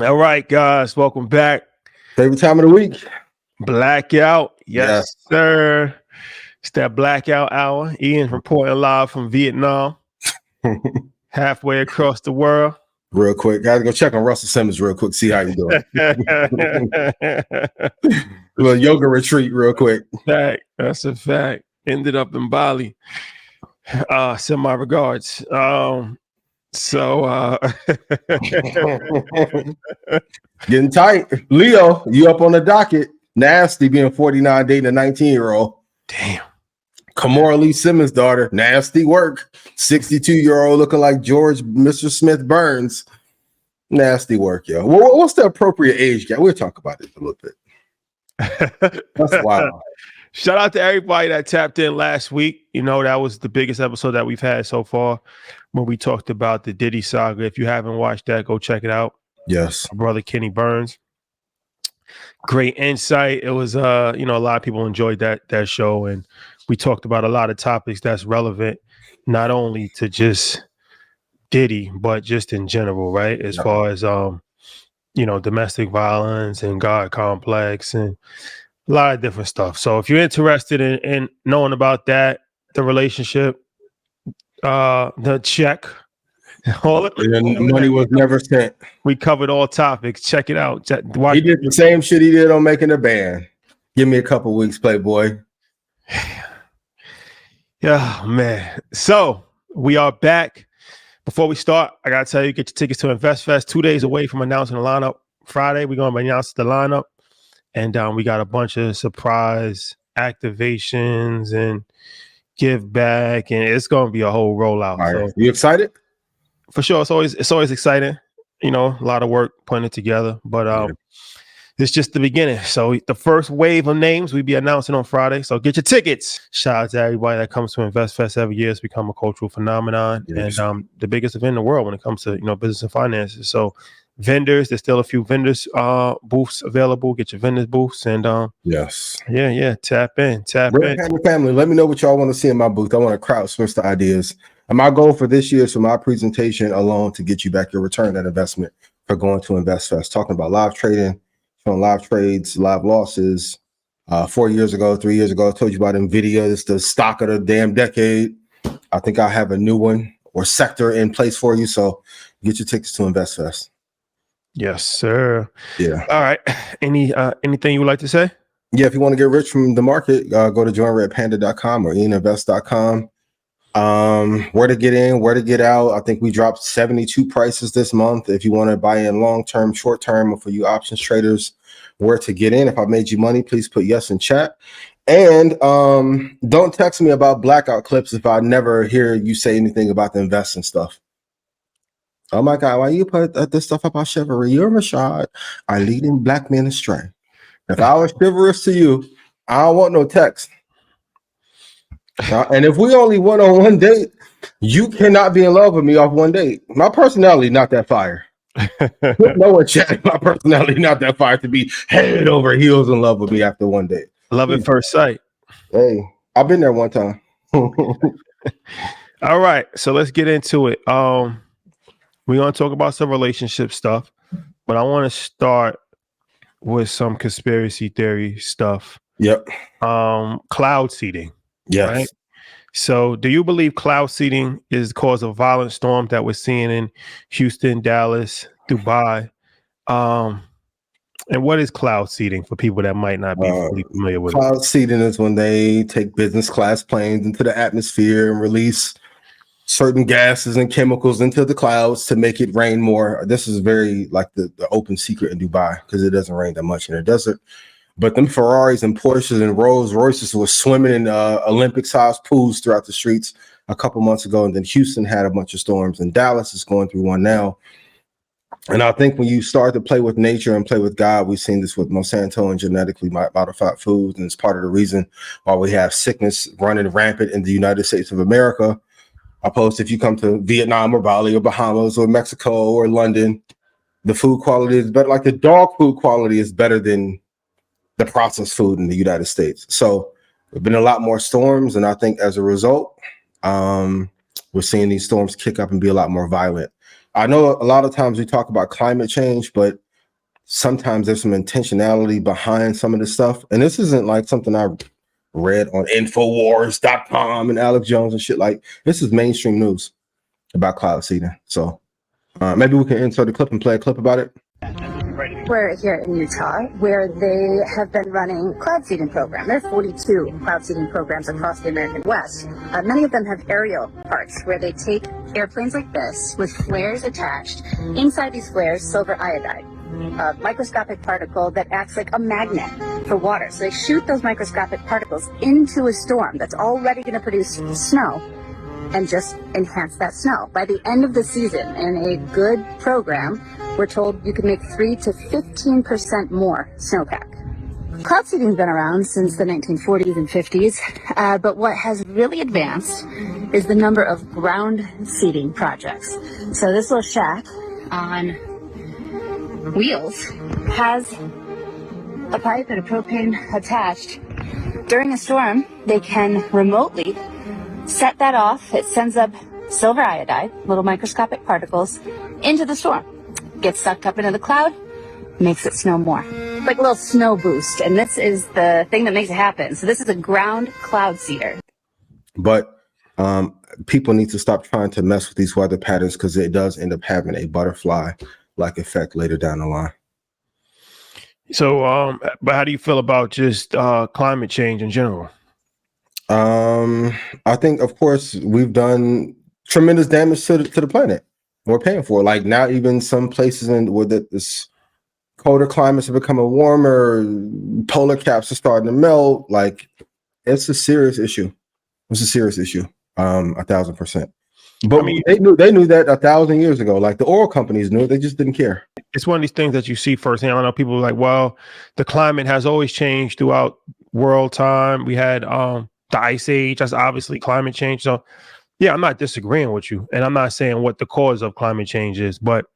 All right, guys, welcome back. Favorite time of the week? Blackout. Yes, sir. It's that blackout hour. Ian reporting live from Vietnam, halfway across the world. Real quick, gotta go check on Russell Simmons real quick, see how you doing. A little yoga retreat real quick. Fact. That's a fact. Ended up in Bali. Send my regards. Getting tight. Leo, you up on the docket. Nasty being 49, dating a 19-year-old. Damn. Kamora Lee Simmons' daughter. Nasty work. 62-year-old looking like George Mr. Smith Burns. Nasty work, yo. What's the appropriate age gap? We'll talk about it a little bit. That's wild. Shout out to everybody that tapped in last week. You know, that was the biggest episode that we've had so far when we talked about the Diddy saga. If you haven't watched that, go check it out. Yes. My brother Kenny Burns. Great insight. It was a lot of people enjoyed that show, and we talked about a lot of topics that's relevant not only to just Diddy, but just in general, right? As far as domestic violence and God complex and a lot of different stuff. So if you're interested in knowing about that, the relationship, the check, all the money was never sent. We covered all topics. Check it out. He did the same shit he did on Making a Band. Give me a couple weeks, Playboy. Yeah, man. So we are back. Before we start, I gotta tell you, get your tickets to InvestFest. 2 days away from announcing the lineup. Friday, we're gonna announce the lineup. And we got a bunch of surprise activations and give back, and it's going to be a whole rollout. Right. So, you excited? For sure. It's always exciting. You know, a lot of work putting it together, but it's just the beginning. So the first wave of names we'll be announcing on Friday. So get your tickets. Shout out to everybody that comes to InvestFest every year. It's become a cultural phenomenon, and the biggest event in the world when it comes to business and finances. So vendors, there's still a few vendors booths available. Get your vendors booths, and tap in. Red Panda family, let me know what y'all want to see in my booth. I want to crowdsource the ideas. And my goal for this year is for my presentation alone to get you back your return on investment for going to InvestFest. Talking about live trading, showing live trades, live losses. 4 years ago, 3 years ago, I told you about NVIDIA. It's the stock of the damn decade. I think I'll have a new one or sector in place for you. So get your tickets to InvestFest. Yes, sir. Yeah. All right. Anything you would like to say? Yeah, if you want to get rich from the market, go to joinredpanda.com or ianinvest.com. Where to get in, where to get out. I think we dropped 72 prices this month. If you want to buy in long-term, short-term, or for you options traders, where to get in. If I made you money, please put yes in chat. And don't text me about blackout clips if I never hear you say anything about the investing stuff. Oh my God, why you put this stuff about chivalry? You're Rashad. I leading black men astray. If I was chivalrous to you, I don't want no text. And if we only went on one date, you cannot be in love with me off one date. My personality not that fire. No one chatting. My personality not that fire to be head over heels in love with me after one date. Love at first sight. Hey, I've been there one time. All right, so let's get into it. We're going to talk about some relationship stuff, but I want to start with some conspiracy theory stuff. Yep. Cloud seeding. Yes. Right? So do you believe cloud seeding is the cause of violent storms that we're seeing in Houston, Dallas, Dubai? And what is cloud seeding for people that might not be fully familiar with it? Cloud seeding is when they take business class planes into the atmosphere and release certain gases and chemicals into the clouds to make it rain more. This is very like the open secret in Dubai because it doesn't rain that much in the desert. But them Ferraris and Porsches and Rolls Royces were swimming in Olympic-sized pools throughout the streets a couple months ago. And then Houston had a bunch of storms, and Dallas is going through one now. And I think when you start to play with nature and play with God, we've seen this with Monsanto and genetically modified foods. And it's part of the reason why we have sickness running rampant in the United States of America. Opposed to if you come to Vietnam or Bali or Bahamas or Mexico or London, the food quality is better. Like the dog food quality is better than the processed food in the United States. So there've been a lot more storms. And I think as a result, we're seeing these storms kick up and be a lot more violent. I know a lot of times we talk about climate change, but sometimes there's some intentionality behind some of this stuff. And this isn't like something I read on Infowars.com and Alex Jones and shit. Like, this is mainstream news about cloud seeding. So maybe we can insert a clip and play a clip about it. We're here in Utah, where they have been running cloud seeding program. There are 42 cloud seeding programs across the American West. Many of them have aerial parts where they take airplanes like this with flares attached. Inside these flares, silver iodide, a microscopic particle that acts like a magnet for water. So they shoot those microscopic particles into a storm that's already going to produce snow and just enhance that snow. By the end of the season, in a good program, we're told you can make 3 to 15% more snowpack. Cloud seeding's been around since the 1940s and 50s, but what has really advanced is the number of ground seeding projects. So this little shack on wheels has a pipe and a propane attached. During a storm, they can remotely set that off. It sends up silver iodide, little microscopic particles, into the storm. Gets sucked up into the cloud, makes it snow more. Like a little snow boost. And this is the thing that makes it happen. So this is a ground cloud seeder. But people need to stop trying to mess with these weather patterns, because it does end up having a butterfly-like effect later down the line. So, but how do you feel about just climate change in general? I think, of course, we've done tremendous damage to the planet. We're paying for it. Like, now, even some places where this colder climates are becoming warmer, polar caps are starting to melt. Like, it's a serious issue. It's a serious issue. 1,000%. But I mean, they knew that 1,000 years ago. Like, the oil companies knew it, they just didn't care. It's one of these things that you see firsthand. I know people are like, well, the climate has always changed throughout world time. We had the ice age. That's obviously climate change. So yeah, I'm not disagreeing with you, and I'm not saying what the cause of climate change is, but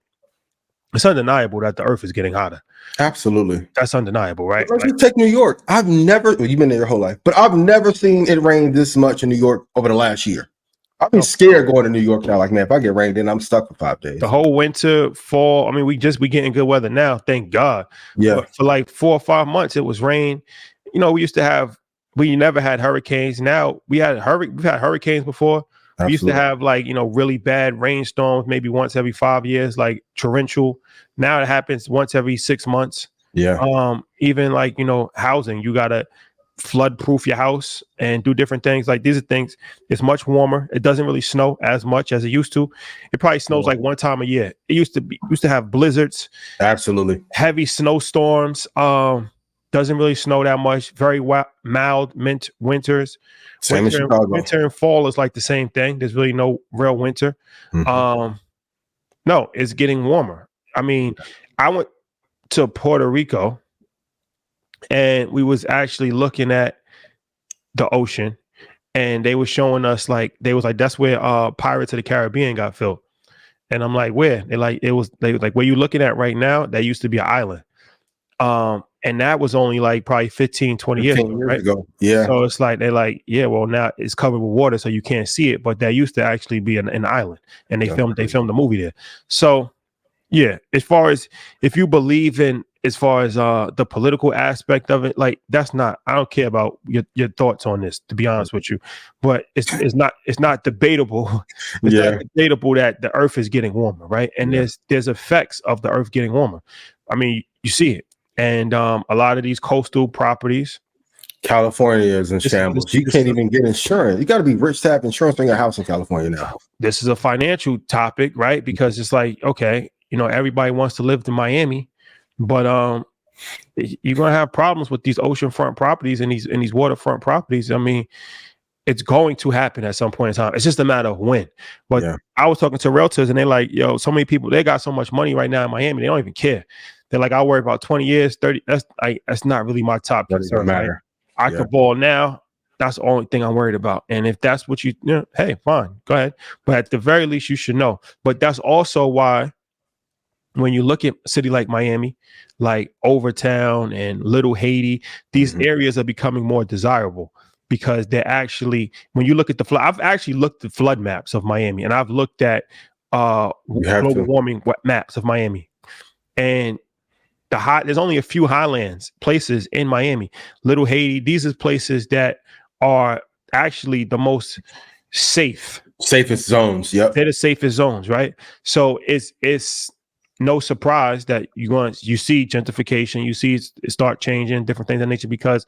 it's undeniable that the earth is getting hotter. Absolutely. That's undeniable, right? Like, take New York. You've been there your whole life, but I've never seen it rain this much in New York over the last year. I've been scared going to New York now. Like, man, if I get rained in, I'm stuck for 5 days. The whole winter, fall. I mean, we getting good weather now, thank God. Yeah. But for like 4 or 5 months, it was rain. You know, we never had hurricanes. Now we've had hurricanes before. Absolutely. We used to have, like, you know, really bad rainstorms, maybe once every 5 years, like torrential. Now it happens once every 6 months. Yeah. Even like, you know, housing, you gotta flood proof your house and do different things. Like, these are things. It's much warmer. It doesn't really snow as much as it used to. It probably snows like one time a year. It used to have blizzards. Absolutely. Heavy snowstorms. Doesn't really snow that much. Very mild winters. Same in Chicago. Winter and fall is like the same thing. There's really no real winter. Mm-hmm. No, it's getting warmer. I mean, I went to Puerto Rico, and we was actually looking at the ocean, and they were showing us, like, that's where Pirates of the Caribbean got filmed. And I'm like, where? They was like, where you looking at right now? That used to be an island. And that was only like probably 15, 20 years ago. Yeah. So it's like, they're like, yeah, well, now it's covered with water, so you can't see it. But that used to actually be an island, and they filmed the movie there. So yeah, as far as if you believe in, as far as the political aspect of it, like, I don't care about your thoughts on this, to be honest with you. But it's not debatable. It's not debatable that the earth is getting warmer, right? And there's effects of the earth getting warmer. I mean, you see it. And a lot of these coastal properties, California is in shambles. You can't even get insurance. You got to be rich to have insurance on your house in California now. This is a financial topic, right? Because it's like, okay, you know, everybody wants to live in Miami, but you're gonna have problems with these oceanfront properties and these waterfront properties. I mean, it's going to happen at some point in time. It's just a matter of when. But I was talking to realtors, and they're like, yo, so many people, they got so much money right now in Miami, they don't even care. They're like, I'll worry about 20 years, 30. That's not really my top concern. Matter. I could ball now. That's the only thing I'm worried about. And if that's what you know, hey, fine, go ahead. But at the very least, you should know. But that's also why, when you look at a city like Miami, like Overtown and Little Haiti, these areas are becoming more desirable, because they're actually, when you look at the flood, I've actually looked at flood maps of Miami, and I've looked at global warming maps of Miami. And there's only a few highlands places in Miami. Little Haiti. These are places that are actually the most safest zones. Yep. They're the safest zones, right? So it's no surprise that you see gentrification, you see it start changing different things of nature, because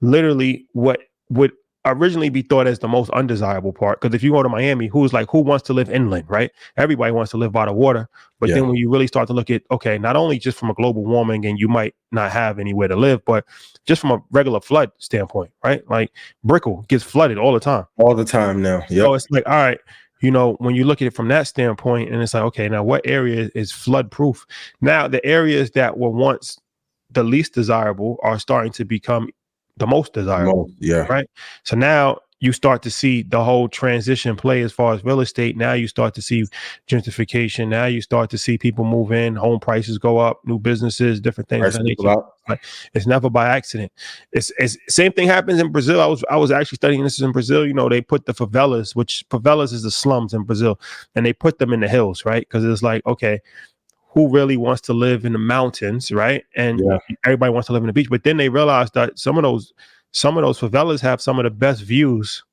literally what would originally be thought as the most undesirable part. Because if you go to Miami, who wants to live inland, right? Everybody wants to live by the water. But then when you really start to look at, okay, not only just from a global warming and you might not have anywhere to live, but just from a regular flood standpoint, right? Like Brickell gets flooded all the time. All the time now. Yep. So it's like, all right, when you look at it from that standpoint, and it's like, okay, now what area is flood proof? Now the areas that were once the least desirable are starting to become the most desirable. Right. So now you start to see the whole transition play as far as real estate. Now you start to see gentrification. Now you start to see people move in, home prices go up, new businesses, different things. It's never by accident. It's same thing happens in Brazil. I was actually studying this in Brazil. They put the favelas, which favelas is the slums in Brazil, and they put them in the hills, right? Because it's like, okay, who really wants to live in the mountains, right? And everybody wants to live in the beach. But then they realized that some of those favelas have some of the best views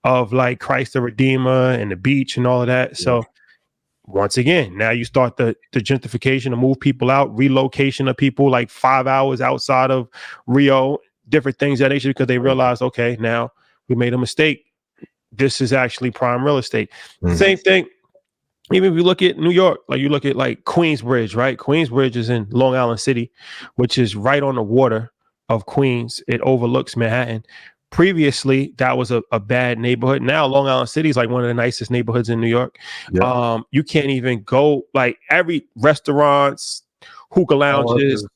of like Christ the Redeemer and the beach and all of that. So once again, now you start the gentrification to move people out, relocation of people like 5 hours outside of Rio, different things that nature, because they realize, okay, now we made a mistake. This is actually prime real estate. Same thing. Even if you look at New York, like you look at like Queensbridge, right? Queensbridge is in Long Island City, which is right on the water of Queens. It overlooks Manhattan. Previously, that was a bad neighborhood. Now Long Island City is like one of the nicest neighborhoods in New York. You can't even go, like every restaurants, hookah lounges,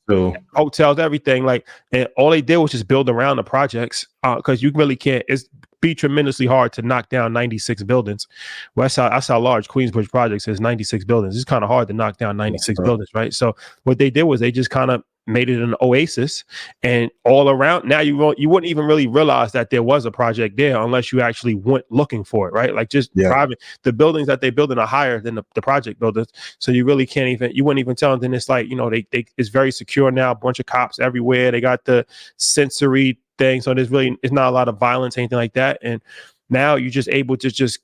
hotels, everything. Like, and all they did was just build around the projects, because you really can't. It's be tremendously hard to knock down 96 buildings. Well, that's how large Queensbridge Projects is, 96 buildings. It's kind of hard to knock down 96 buildings, right? So what they did was they just kind of made it an oasis, and all around now you wouldn't even really realize that there was a project there unless you actually went looking for it, right? Like just private, the buildings that they building are higher than the project buildings, so you really you wouldn't even tell them. Then it's like, they it's very secure now, a bunch of cops everywhere, they got the sensory thing, so it's not a lot of violence, anything like that. And now you're just able to just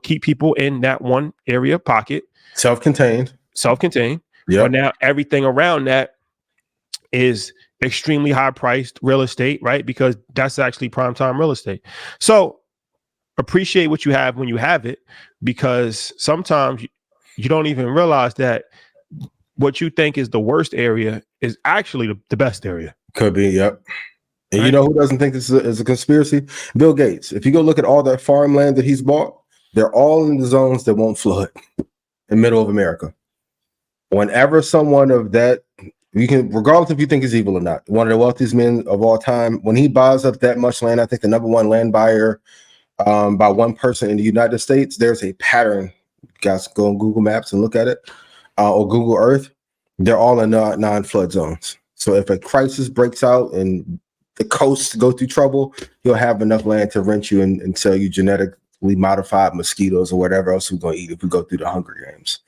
keep people in that one area pocket, self-contained. But now everything around that is extremely high priced real estate, right? Because that's actually prime time real estate. So appreciate what you have when you have it, because sometimes you don't even realize that what you think is the worst area is actually the best area. Could be. Yep. And you know who doesn't think this is a conspiracy? Bill Gates. If you go look at all that farmland that he's bought, they're all in the zones that won't flood in middle of America. Whenever someone of that, regardless if you think he's evil or not, one of the wealthiest men of all time, when he buys up that much land, I think the number one land buyer by one person in the United States, there's a pattern. You guys go on Google Maps and look at it, or Google Earth. They're all in non-flood zones. So if a crisis breaks out and the coast go through trouble, you'll have enough land to rent you and sell you genetically modified mosquitoes or whatever else we're going to eat if we go through the Hunger Games.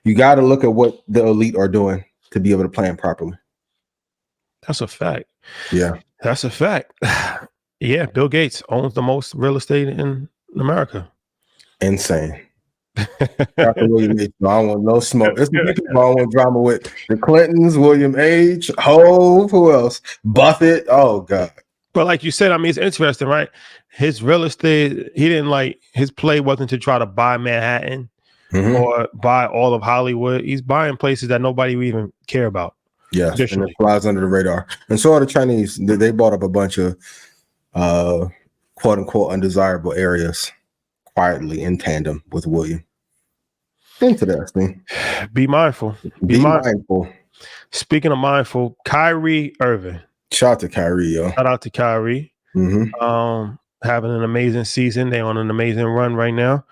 You got to look at what the elite are doing to be able to plan properly. That's a fact. Yeah. That's a fact. Yeah, Bill Gates owns the most real estate in America. Insane. I don't want no smoke. There's people I don't want drama with. The Clintons, William H., Hove, who else? Buffett. Oh God. But like you said, I mean, it's interesting, right? His real estate, his play wasn't to try to buy Manhattan or buy all of Hollywood. He's buying places that nobody would even care about. Yeah, and it flies under the radar. And so are the Chinese. They bought up a bunch of quote unquote undesirable areas quietly in tandem with William. Interesting. Be mindful. Be mindful. Speaking of mindful, Kyrie Irving. Shout out to Kyrie, yo. Shout out to Kyrie. Having an amazing season. They're on an amazing run right now.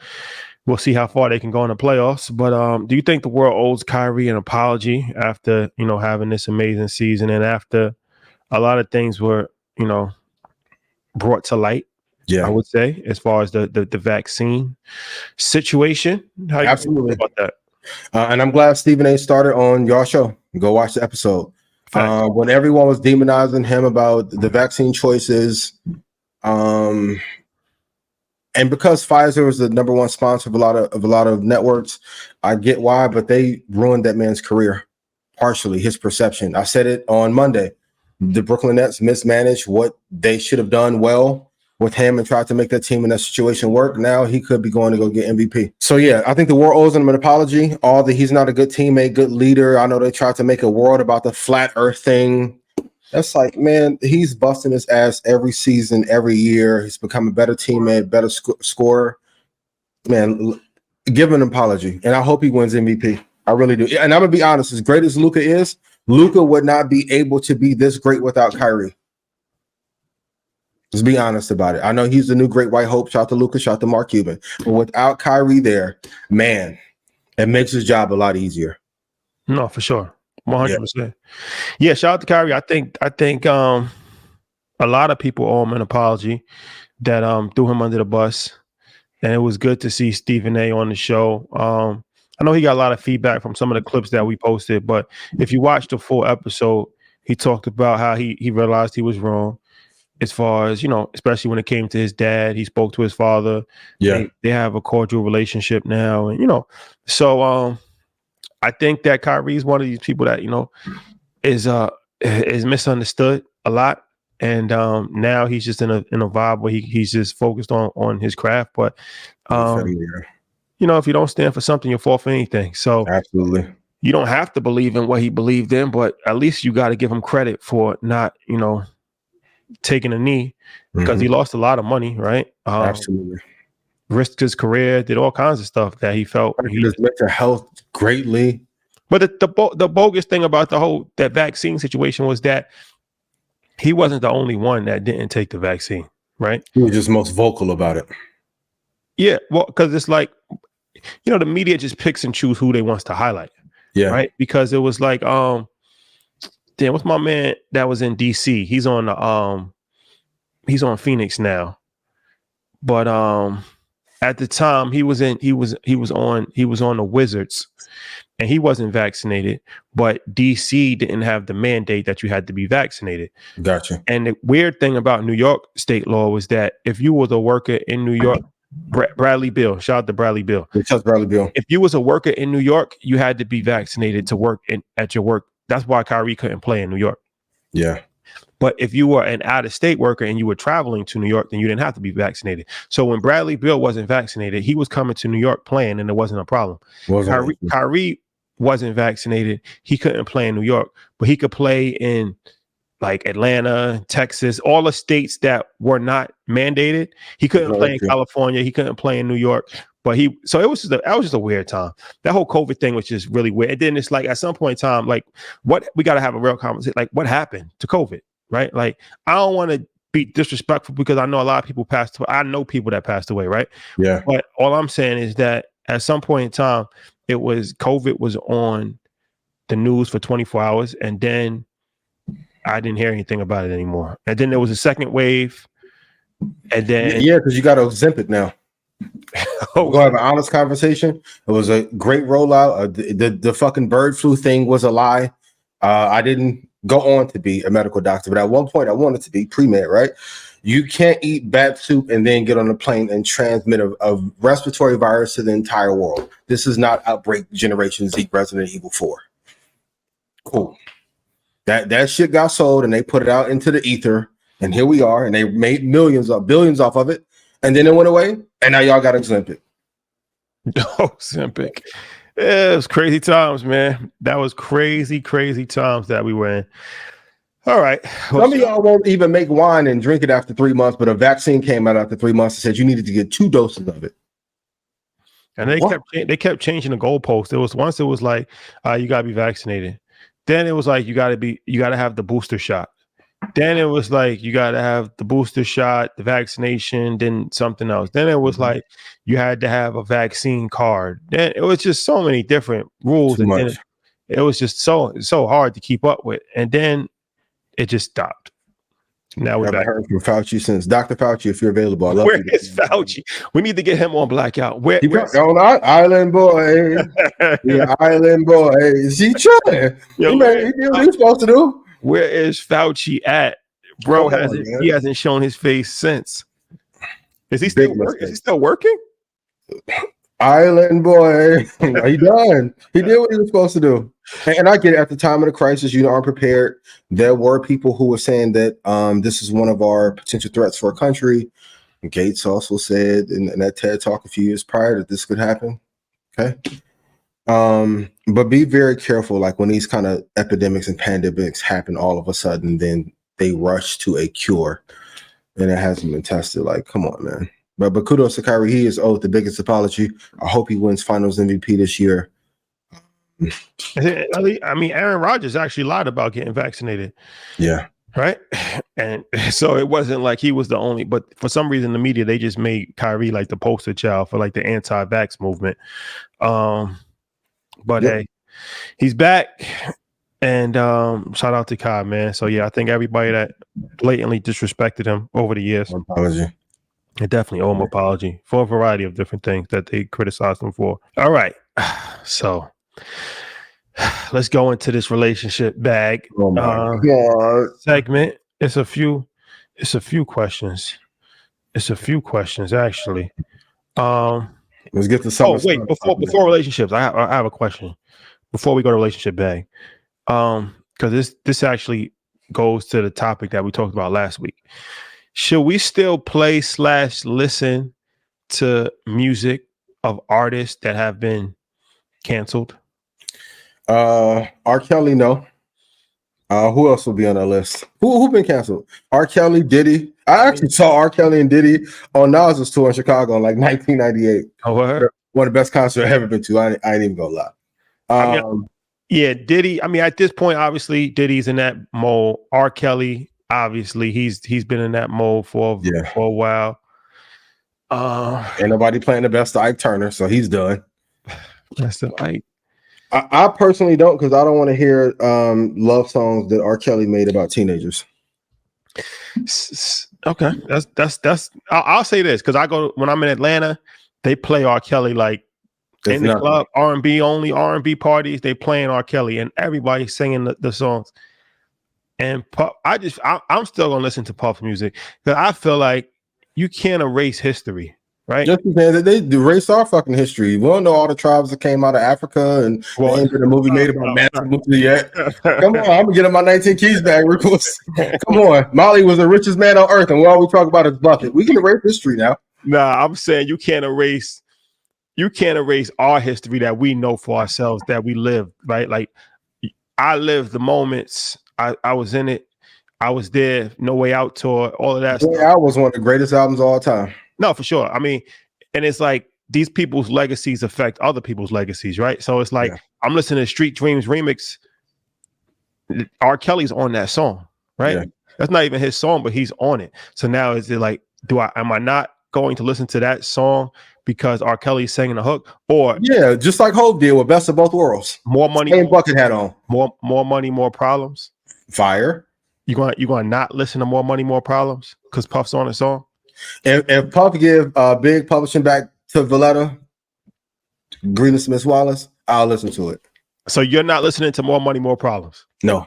We'll see how far they can go in the playoffs. But do you think the world owes Kyrie an apology after, having this amazing season and after a lot of things were, brought to light? Yeah, I would say, as far as the vaccine situation. How you feel about that? And I'm glad Stephen A. started on your show. Go watch the episode. When everyone was demonizing him about the vaccine choices, and because Pfizer is the number one sponsor of a lot of networks, I get why, but they ruined that man's career, partially his perception. I said it on Monday. The Brooklyn Nets mismanaged what they should have done well with him and tried to make that team in that situation work. Now he could be going to go get MVP. So yeah, I think the world owes him an apology. All that he's not a good teammate, good leader. I know they tried to make a world about the flat earth thing. That's like, man, he's busting his ass every season, every year. He's become a better teammate, better scorer. Man, give him an apology. And I hope he wins MVP. I really do. And I'm going to be honest, as great as Luka is, Luka would not be able to be this great without Kyrie. Let's be honest about it. I know he's the new great white hope. Shout to Luka, shout to Mark Cuban. But without Kyrie there, man, it makes his job a lot easier. No, for sure. 100%. Yeah, shout out to Kyrie. I think a lot of people owe him an apology that threw him under the bus. And it was good to see Stephen A. on the show. I know he got a lot of feedback from some of the clips that we posted, but if you watch the full episode, he talked about how he realized he was wrong. As far as, especially when it came to his dad, he spoke to his father. Yeah. They have a cordial relationship now. And, so I think that Kyrie is one of these people that, is misunderstood a lot. And now he's just in a vibe where he's just focused on his craft. But, if you don't stand for something, you'll fall for anything. So absolutely, you don't have to believe in what he believed in, but at least you got to give him credit for not, taking a knee, because he lost a lot of money, right? Absolutely. Risked his career, did all kinds of stuff that he felt. His mental health greatly. But the bogus thing about that vaccine situation was that he wasn't the only one that didn't take the vaccine, right? He was just most vocal about it. Yeah, well, because it's like, the media just picks and choose who they wants to highlight. Yeah. Right. Because it was like, damn, what's my man that was in DC? He's on Phoenix now. But at the time he was on the Wizards, and he wasn't vaccinated, but DC didn't have the mandate that you had to be vaccinated. Gotcha. And the weird thing about New York state law was that if you was a worker in New York, Bradley Bill, shout out to Bradley Bill. Bradley Bill. If you was a worker in New York, you had to be vaccinated to work at your work. That's why Kyrie couldn't play in New York. Yeah. But if you were an out-of-state worker and you were traveling to New York, then you didn't have to be vaccinated. So when Bradley Bill wasn't vaccinated, he was coming to New York playing, and it wasn't a problem. Kyrie wasn't vaccinated. He couldn't play in New York, but he could play in like Atlanta, Texas, all the states that were not mandated. He couldn't play in California. He couldn't play in New York. But that was just a weird time. That whole COVID thing was just really weird. And then it's like at some point in time, like we got to have a real conversation. Like what happened to COVID, right? Like I don't want to be disrespectful because I know a lot of people passed away. I know people that passed away, right? Yeah. But all I'm saying is that at some point in time, COVID was on the news for 24 hours, and then I didn't hear anything about it anymore. And then there was a second wave, and then because you got to exempt it now. We're gonna have an honest conversation. It was a great rollout. The fucking bird flu thing was a lie. I didn't go on to be a medical doctor, but at one point I wanted to be pre-med, right? You can't eat bat soup and then get on a plane and transmit a respiratory virus to the entire world. This is not Outbreak Generation Z Resident Evil 4. Cool. That shit got sold and they put it out into the ether, and here we are, and they made billions off of it, and then it went away, and now y'all got exempted. Ozempic. Yeah, it was crazy times, man. That was crazy times that we were in. All right. Some of y'all won't even make wine and drink it after 3 months, but a vaccine came out after 3 months and said you needed to get 2 doses of it. And they kept changing the goalpost. It was like you gotta be vaccinated. Then it was like you gotta have the booster shot. Then it was like you gotta have the booster shot, the vaccination, then something else. Then it was like you had to have a vaccine card. Then it was just so many different rules, and then it was just so hard to keep up with. And then it just stopped. Now we're Haven't back. heard from Fauci since. Dr. Fauci, if you're available, I love Where you. is Fauci? We need to get him on Blackout. Where's On our island boy. The island boy. Is he trying? Yo, He did what he's supposed to do. where is Fauci at? Bro, Come on, he hasn't shown his face since. Is he still working? Island boy. He done. He did what he was supposed to do. And I get it. At the time of the crisis, you aren't prepared. There were people who were saying that this is one of our potential threats for our country. Gates also said in that TED talk a few years prior that this could happen. Okay. But be very careful, like when these kind of epidemics and pandemics happen all of a sudden, then they rush to a cure and it hasn't been tested. Like, come on, man. But kudos to Kyrie. He is owed the biggest apology. I hope he wins finals MVP this year. I mean, Aaron Rodgers actually lied about getting vaccinated. Yeah. Right. And so it wasn't like he was the only, but for some reason, the media, they just made Kyrie like the poster child for like the anti-vax movement. But hey, he's back. And shout out to Kai, man. So yeah, I think everybody that blatantly disrespected him over the years, apology. I definitely owe him an apology for a variety of different things that they criticized him for. All right. So let's go into this relationship bag segment. It's a few questions. It's a few questions actually. Let's get to some. Oh wait, before relationships, I have a question before we go to relationship bag. Because this actually goes to the topic that we talked about last week. Should we still play / listen to music of artists that have been canceled? R. Kelly, no. Who else will be on that list? Who been canceled? R. Kelly, Diddy. I actually saw R. Kelly and Diddy on Nas's tour in Chicago in like 1998. Oh, what? One of the best concerts I've ever been to. I ain't even gonna lie. Yeah, Diddy. I mean, at this point, obviously, Diddy's in that mode. R. Kelly, obviously, he's been in that mode for a while. Ain't nobody playing the best of Ike Turner, so he's done. That's the Ike. I personally don't, because I don't want to hear love songs that R. Kelly made about teenagers. Okay, that's. I'll say this, because when I'm in Atlanta, they play R. Kelly like in the club, R&B only, R&B parties. They playing R. Kelly and everybody singing the songs. And Puff, I'm still gonna listen to Puff's music because I feel like you can't erase history. Right? Just because they erase our fucking history. We don't know all the tribes that came out of Africa and the movie made about Mansa Musa yet. Come on, I'm gonna get on my 19 keys back real quick. Come on. Molly was the richest man on earth, and all we talk about is bucket. We can erase history now. Nah, I'm saying you can't erase our history that we know for ourselves, that we lived, right? Like I lived the moments, I was in it, I was there, No Way Out tour, all of that stuff. Out was one of the greatest albums of all time. No, for sure. I mean, and it's like these people's legacies affect other people's legacies, right? So it's like I'm listening to Street Dreams remix. R. Kelly's on that song, right? Yeah. That's not even his song, but he's on it. So now is it like, am I not going to listen to that song because R. Kelly's singing the hook? Or just like Hope did with Best of Both Worlds. More money, same bucket hat on. More money, more problems. Fire. You going to not listen to More Money, More Problems because Puff's on the song? If Puff give big publishing back to Valletta, Green and Smith Wallace, I'll listen to it. So you're not listening to More Money, More Problems? No.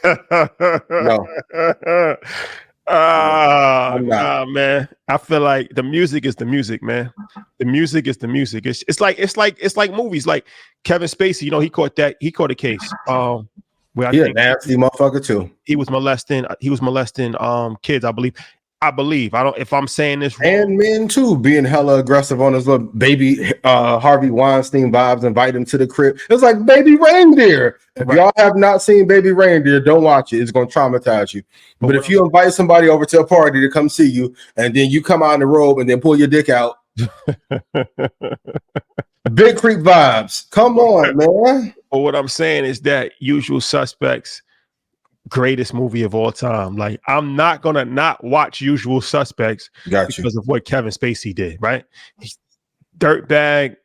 No. Nah, man. I feel like the music is the music, man. The music is the music. It's like movies. Like Kevin Spacey, he caught a case. Where a nasty motherfucker too. He was molesting kids, I believe. If I'm saying this wrong. And men too, being hella aggressive on his little baby Harvey Weinstein vibes, invite him to the crib. It's like Baby Reindeer. If y'all have not seen Baby Reindeer, don't watch it. It's gonna traumatize you. But if you invite somebody over to a party to come see you, and then you come out in the robe and then pull your dick out. Big creep vibes. Come on, man. But what I'm saying is that Usual Suspects, greatest movie of all time. Like, I'm not gonna not watch Usual Suspects because of what Kevin Spacey did, right? Dirtbag,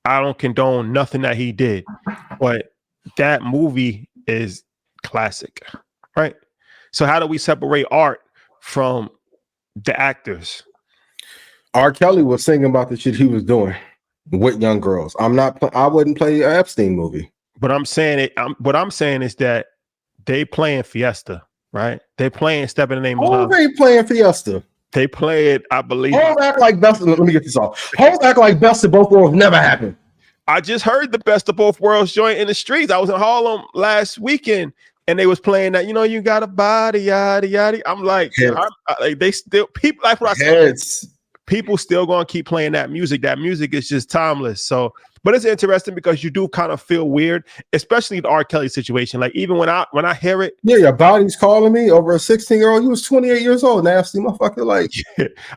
I don't condone nothing that he did, but that movie is classic, right? So how do we separate art from the actors? R. Kelly was singing about the shit he was doing with young girls. I wouldn't play an Epstein movie. But what I'm saying is that they playing Fiesta, right? They playing Step in the Name of Love. They playing Fiesta. They play it, I believe. Hold act like best. Let me get this off. Hold act like best of both worlds never happened. I just heard the Best of Both Worlds joint in the streets. I was in Harlem last weekend, and they was playing that. You got a body, yada yada. I'm like, they still people like what I said. People still gonna keep playing that music. That music is just timeless. So, but it's interesting because you do kind of feel weird, especially the R. Kelly situation. Like even when I hear it, yeah, your body's calling me over a 16-year-old. You was 28 years old, nasty motherfucker. Like,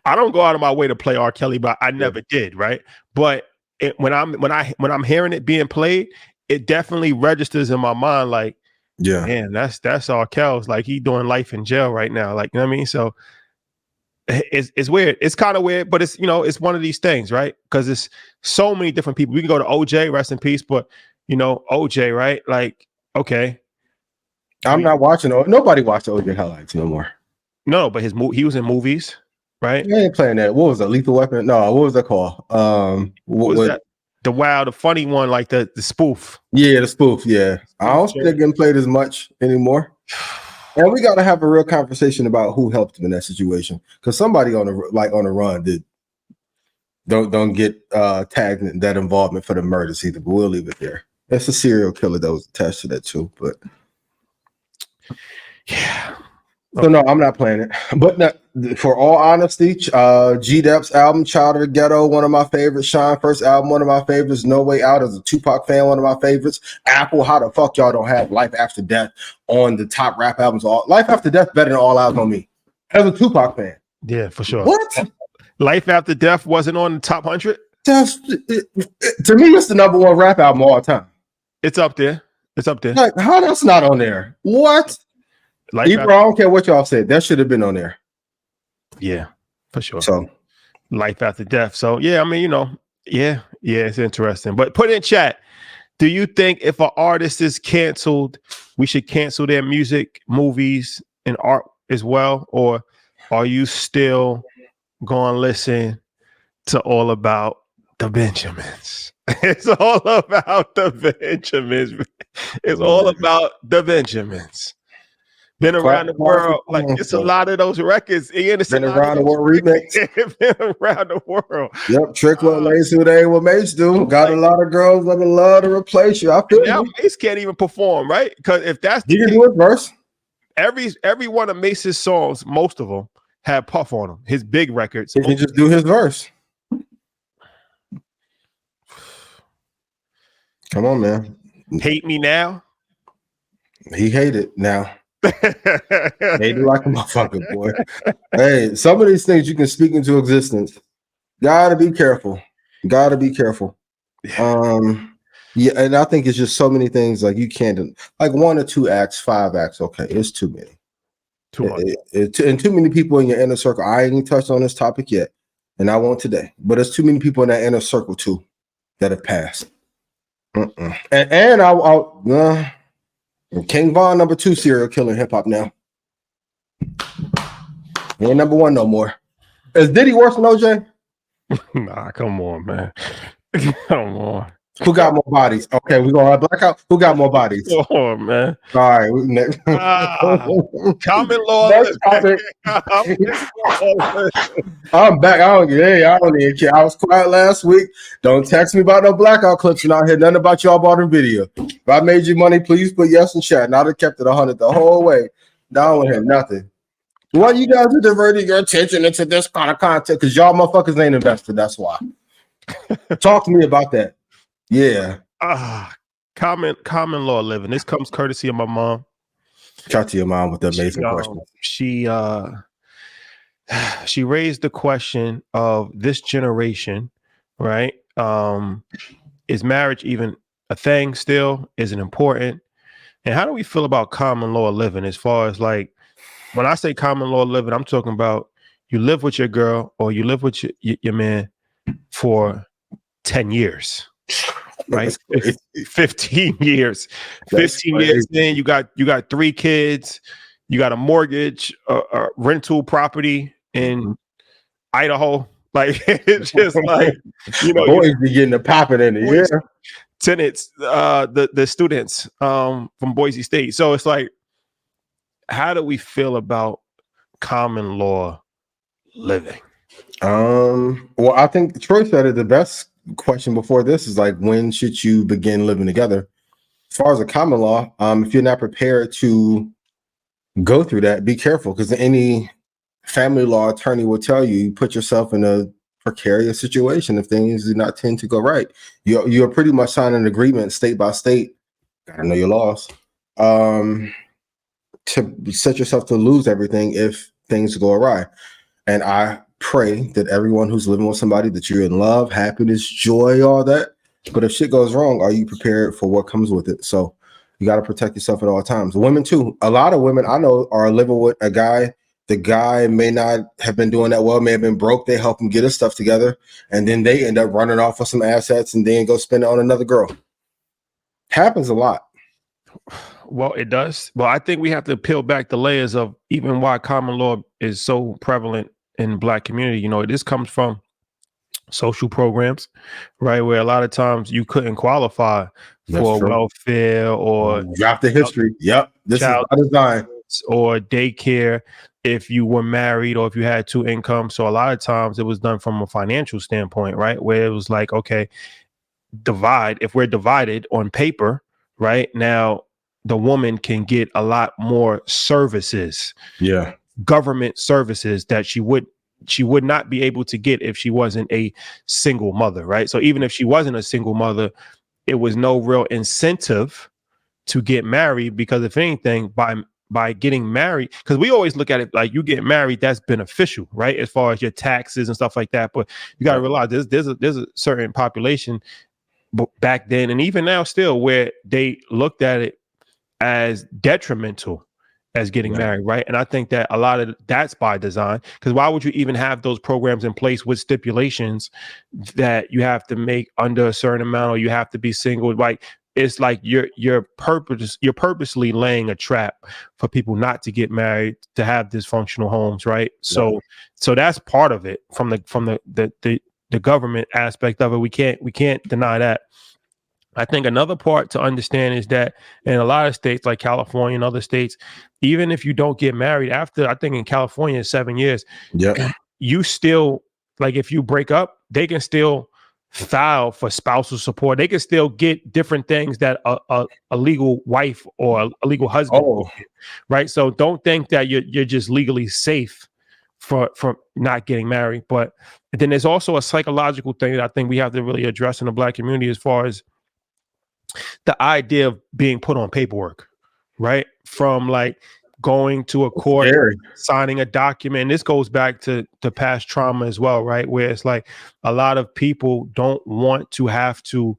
I don't go out of my way to play R. Kelly, but I never did, right? But when I'm hearing it being played, it definitely registers in my mind. Like, yeah, man, that's R. Kelly's. Like he doing life in jail right now. Like, you know what I mean? So. It's weird. It's kind of weird, but it's it's one of these things, right? Because it's so many different people. We can go to OJ, rest in peace, but OJ, right? Like, okay, I'm not watching. Nobody watched OJ highlights no more. No, but he was in movies, right? I ain't playing that. What was that? Lethal Weapon? No, what was that called? What was that? The funny one, like the spoof. Yeah, the spoof. Yeah, I don't think they're getting played as much anymore. And we got to have a real conversation about who helped him in that situation, because somebody on the run did don't get tagged in that involvement for the murders either. But we'll leave it there. It's a serial killer that was attached to that too. But yeah, so no, I'm not playing it. But for all honesty, G-Dep's album "Child of the Ghetto," one of my favorites. Sean first album, one of my favorites. No Way Out, as a Tupac fan, one of my favorites. Apple, how the fuck y'all don't have Life After Death on the top rap albums? Life After Death better than All Eyes on Me as a Tupac fan. Yeah, for sure. What? Life After Death wasn't on the top 100? To me, it's the number one rap album of all time. It's up there. Like, how that's not on there? What? I don't care what y'all said. That should have been on there. Yeah, for sure. So, Life After Death. So, yeah, I mean, yeah, it's interesting. But put in chat, do you think if an artist is canceled, we should cancel their music, movies, and art as well? Or are you still going to listen to All About the Benjamins? It's all about the Benjamins. It's all about the Benjamins. Been around the world, like it's a lot of those records. Been around the world remix. Been around the world. Yep, Trick what Mace who they what Mace do. Got a lot of girls that would love to replace you. I feel now Mace can't even perform, right? Because if that's he can do his verse. Every one of Mace's songs, most of them have Puff on them. His big records. He can just do his verse. Come on, man. Hate me now. He hate it now. Maybe like a motherfucker, boy. Hey, some of these things you can speak into existence. Gotta be careful. Yeah, and I think it's just so many things like you can't like 1 or 2 acts, 5 acts. Okay, it's too many. Too much. And too many people in your inner circle. I ain't even touched on this topic yet, and I won't today. But there's too many people in that inner circle too that have passed. And I'll King Von, number 2 serial killer in hip hop now. He ain't number 1 no more. Is Diddy worse than OJ? Nah, come on, man. Come on. Who got more bodies? Okay, we're gonna blackout. Who got more bodies? Come on, man. All right, next. Common law. I'm back. I don't even care. I was quiet last week. Don't text me about no blackout clips and I hear nothing about y'all bought a video. If I made you money, please put yes in chat. And I'd have kept it 100 the whole way. Now I don't hear nothing. Why you guys are diverting your attention into this kind of content? Because y'all motherfuckers ain't invested. That's why. Talk to me about that. Yeah. Common law living. This comes courtesy of my mom. Shout to your mom with the amazing question. She raised the question of this generation, right? Is marriage even a thing still? Is it important? And how do we feel about common law living as far as like, when I say common law living, I'm talking about you live with your girl or you live with your man for 10 years. Right, 15 years. 15 years in, you got 3 kids. you got a mortgage, a rental property in Idaho. Like it's just like, boys be getting the popping in it. Yeah. Tenants, the students from Boise State. So it's like, how do we feel about common law living? Well, I think Troy said it. The best question before this is like, when should you begin living together? As far as the common law, if you're not prepared to go through that, be careful, because any family law attorney will tell you put yourself in a precarious situation if things do not tend to go right. You're pretty much signing an agreement state by state. Gotta know your laws. To set yourself to lose everything if things go awry. And I pray that everyone who's living with somebody, that you're in love, happiness, joy, all that. But if shit goes wrong, are you prepared for what comes with it? So you got to protect yourself at all times. Women too. A lot of women I know are living with a guy. The guy may not have been doing that well, may have been broke. They help him get his stuff together. And then they end up running off with some assets and then go spend it on another girl. Happens a lot. Well, it does. Well, I think we have to peel back the layers of even why common law is so prevalent in Black community. This comes from social programs, right? Where a lot of times you couldn't qualify for welfare or drop the history. Yep. This is by design. Or daycare if you were married or if you had two incomes. So a lot of times it was done from a financial standpoint, right? Where it was like, okay, divide. If we're divided on paper, right now, the woman can get a lot more services, government services that she would not be able to get if she wasn't a single mother, right? So even if she wasn't a single mother, it was no real incentive to get married, because if anything, by getting married, because we always look at it like you get married, that's beneficial, right? As far as your taxes and stuff like that. But you got to realize there's a certain population back then and even now still where they looked at it as detrimental as getting married, right? And I think that a lot of that's by design, because why would you even have those programs in place with stipulations that you have to make under a certain amount or you have to be single? Like, it's like you're purposely laying a trap for people not to get married, to have dysfunctional homes, right? So that's part of it from the government aspect of it. We can't deny that. I think another part to understand is that in a lot of states like California and other states, even if you don't get married after, I think in California, 7 years, you still, like if you break up, they can still file for spousal support. They can still get different things that a legal wife or a legal husband will get, right? So don't think that you're just legally safe for not getting married. But then there's also a psychological thing that I think we have to really address in the Black community, as far as the idea of being put on paperwork, right? From like going to a court, signing a document. And this goes back to past trauma as well, right? Where it's like a lot of people don't want to have to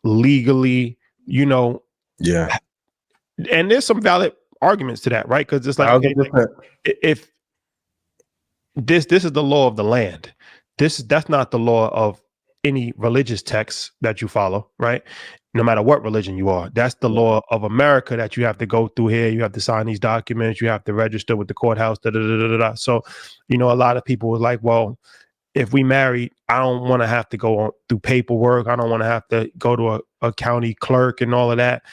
legally, and there's some valid arguments to that, right? Because it's like, okay, if this is the law of the land, that's not the law of any religious text that you follow, right? No matter what religion you are, that's the law of America that you have to go through here. You have to sign these documents. You have to register with the courthouse. So, a lot of people were like, well, if we married, I don't want to have to go through paperwork. I don't want to have to go to a county clerk and all of that.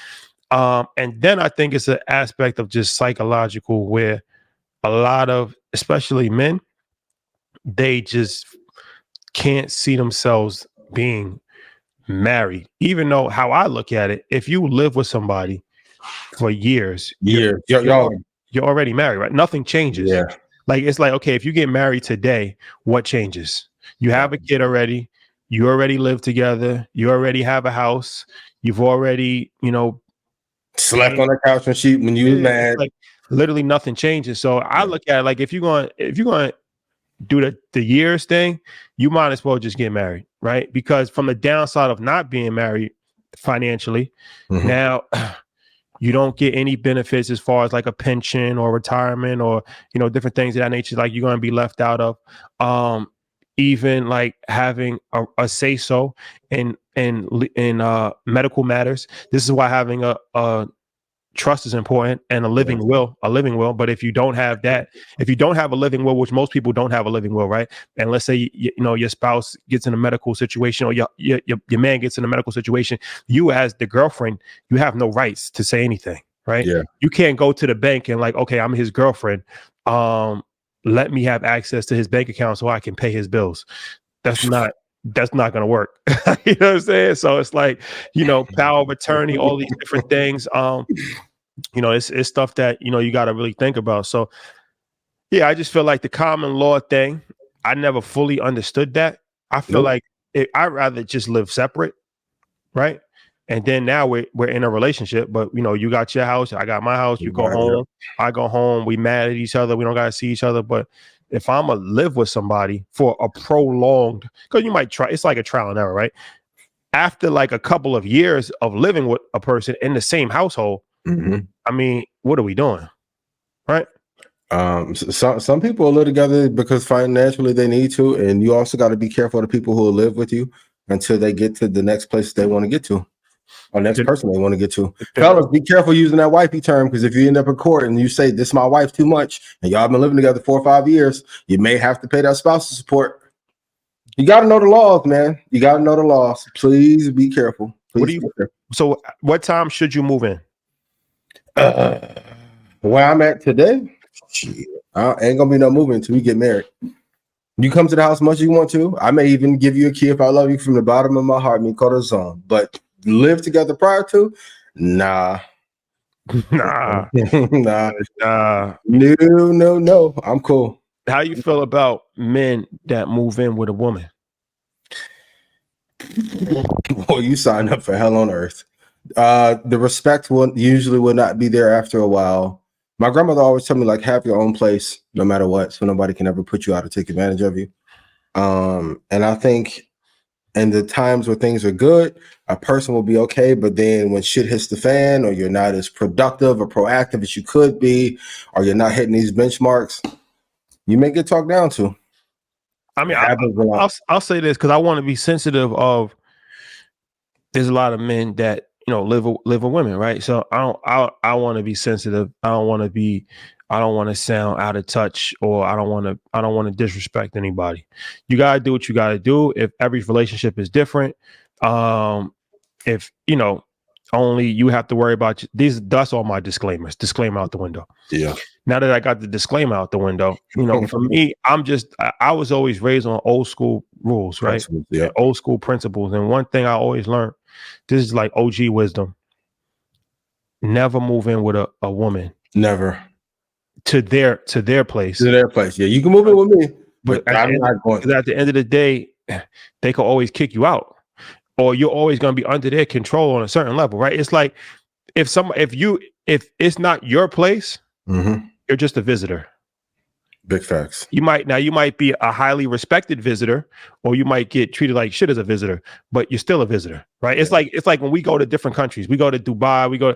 And then I think it's an aspect of just psychological, where a lot of, especially men, they just can't see themselves being married, even though how I look at it, if you live with somebody for years, you're already married, right? Nothing changes. Like, it's like, okay, if you get married today, what changes? You have a kid already, you already live together, you already have a house, you've already, slept on the couch when you was mad. Like, literally nothing changes. So I look at it like, if you're going to do the years thing, you might as well just get married, right? Because from the downside of not being married financially, now you don't get any benefits as far as like a pension or retirement or different things of that nature. Like, you're going to be left out of even like having a say so in medical matters. This is why having a trust is important, and a living will. But if you don't have that, if you don't have a living will, which most people don't have a living will, right? And let's say your spouse gets in a medical situation, or your man gets in a medical situation, you as the girlfriend, you have no rights to say anything, right? Yeah. You can't go to the bank and like, okay, I'm his girlfriend. Let me have access to his bank account so I can pay his bills. That's not going to work. You know what I'm saying? So it's like, power of attorney, all these different things. It's stuff that, you got to really think about. So yeah, I just feel like the common law thing, I never fully understood that. I feel like I'd rather just live separate. Right. And then now we're in a relationship, but you got your house, I got my house, you go home, I go home, we mad at each other, we don't got to see each other. But if I'm gonna live with somebody for a prolonged, because you might try, it's like a trial and error, right? After like a couple of years of living with a person in the same household, I mean, what are we doing? Right. Some people live together because financially they need to, and you also got to be careful of the people who will live with you until they get to the next place they want to get to, or next person they want to get to. Fellas, be careful using that wifey term, because if you end up in court and you say this is my wife too much, and y'all been living together 4 or 5 years, you may have to pay that spousal support. You got to know the laws, man. You got to know the laws. Please be careful. So what time should you move in? Where I'm at today, ain't gonna be no moving until we get married. You come to the house as much as you want to. I may even give you a key if I love you from the bottom of my heart, mi corazón. But live together prior to? Nah. Nah. No. I'm cool. How you feel about men that move in with a woman? Boy, you sign up for hell on earth. The respect will not be there after a while. My grandmother always told me, like, have your own place no matter what, so nobody can ever put you out or take advantage of you. And I think in the times where things are good, a person will be okay. But then when shit hits the fan, or you're not as productive or proactive as you could be, or you're not hitting these benchmarks, you may get talked down to. I mean, I'll say this because I want to be sensitive of. There's a lot of men that live with women, right? So I want to be sensitive. I don't want to sound out of touch, or I don't want to disrespect anybody. You gotta do what you gotta do. If every relationship is different, if only you have to worry about these. That's all my disclaimers. Disclaimer out the window. Yeah. Now that I got the disclaimer out the window, for me, I was always raised on old school rules, right? Yeah. Old school principles. And one thing I always learned, this is like OG wisdom. Never move in with a woman. Never. To their place. To their place. Yeah, you can move in with me, but I'm not going. Because at the end of the day, they can always kick you out, or you're always going to be under their control on a certain level, right? It's like if it's not your place, you're just a visitor. Big facts. You might be a highly respected visitor, or you might get treated like shit as a visitor, but you're still a visitor, right? Yeah. It's like when we go to different countries, we go to Dubai,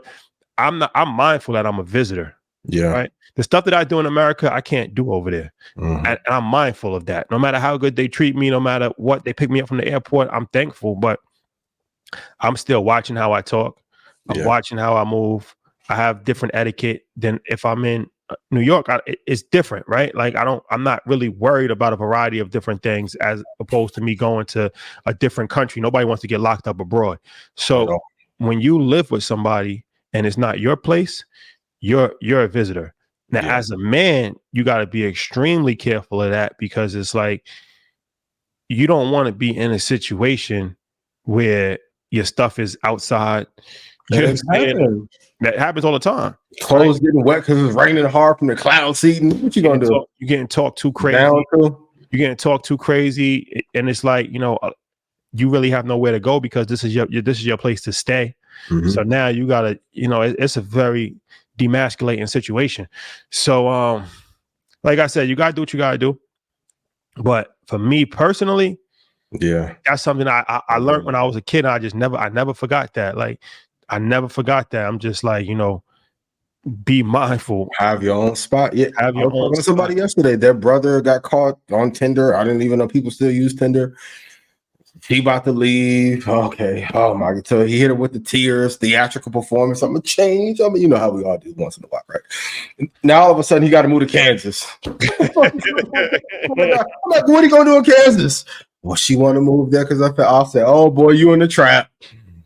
I'm mindful that I'm a visitor. Yeah. Right. The stuff that I do in America, I can't do over there. And I'm mindful of that. No matter how good they treat me, no matter what, they pick me up from the airport, I'm thankful, but I'm still watching how I talk. I'm watching how I move. I have different etiquette than if I'm in New York. It's different, right? Like I'm not really worried about a variety of different things as opposed to me going to a different country. Nobody wants to get locked up abroad. So when you live with somebody and it's not your place, you're a visitor. Now, as a man, you got to be extremely careful of that, because it's like you don't want to be in a situation where your stuff is outside. That happens all the time. Clothes getting wet because it's raining hard from the cloud seeding. What you gonna do? You're getting talked too crazy. You're getting talked too crazy, and it's like you really have nowhere to go because this is your place to stay. So now you gotta, it's a very demasculating situation. So, like I said, you gotta do what you gotta do. But for me personally, that's something I learned when I was a kid. I never forgot that. Like, I never forgot that. I'm just like, be mindful. Have your own spot. Yeah. Have your own spot. Somebody yesterday, their brother got caught on Tinder. I didn't even know people still use Tinder. She about to leave. Okay. Oh my God. So he hit her with the tears, theatrical performance. I'm gonna change. I mean, you know how we all do once in a while, right? Now all of a sudden he got to move to Kansas. I'm like, what are you gonna do in Kansas? Well, she want to move there because I'll say, oh boy, you in the trap.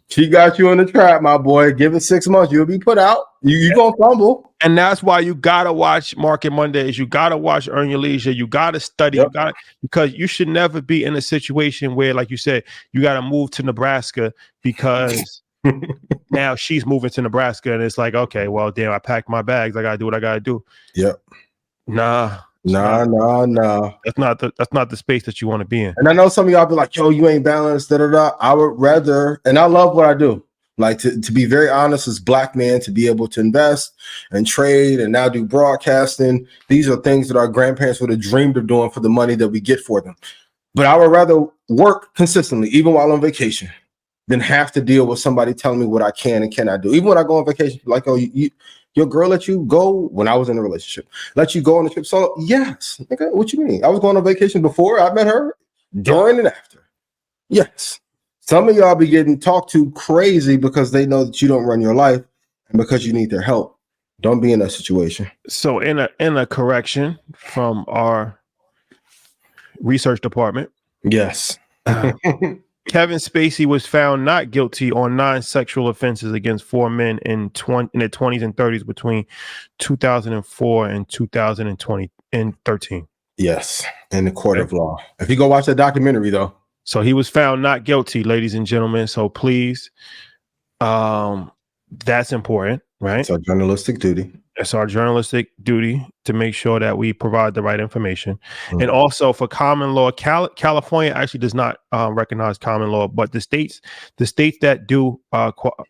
She got you in the trap, my boy. Give it 6 months. You'll be put out. You gonna fumble. And that's why you gotta watch Market Mondays. You gotta watch Earn Your Leisure. You gotta study. Yep. Because you should never be in a situation where, like you said, you gotta move to Nebraska because now she's moving to Nebraska, and it's like, okay, well, damn, I packed my bags. I gotta do what I gotta do. Yep. Nah. No. That's not the space that you want to be in. And I know some of y'all be like, yo, you ain't balanced, da. I would rather, and I love what I do. Like to be very honest, as Black men, to be able to invest and trade and now do broadcasting. These are things that our grandparents would have dreamed of doing for the money that we get for them. But I would rather work consistently, even while on vacation, than have to deal with somebody telling me what I can and cannot do. Even when I go on vacation, like, oh, your girl let you go when I was in a relationship, let you go on the trip solo? Yes. Okay, what you mean? I was going on vacation before I met her, during and after. Yes. Some of y'all be getting talked to crazy because they know that you don't run your life and because you need their help. Don't be in that situation. So in a correction from our research department. Yes. Kevin Spacey was found not guilty on 9 sexual offenses against 4 men in their 20s and 30s between 2004 and 2013. Yes, in the court of law. If you go watch that documentary, though. So he was found not guilty, ladies and gentlemen. So please, that's important, right? It's our journalistic duty. It's our journalistic duty to make sure that we provide the right information. Mm-hmm. And also for common law, California actually does not recognize common law, but the states that do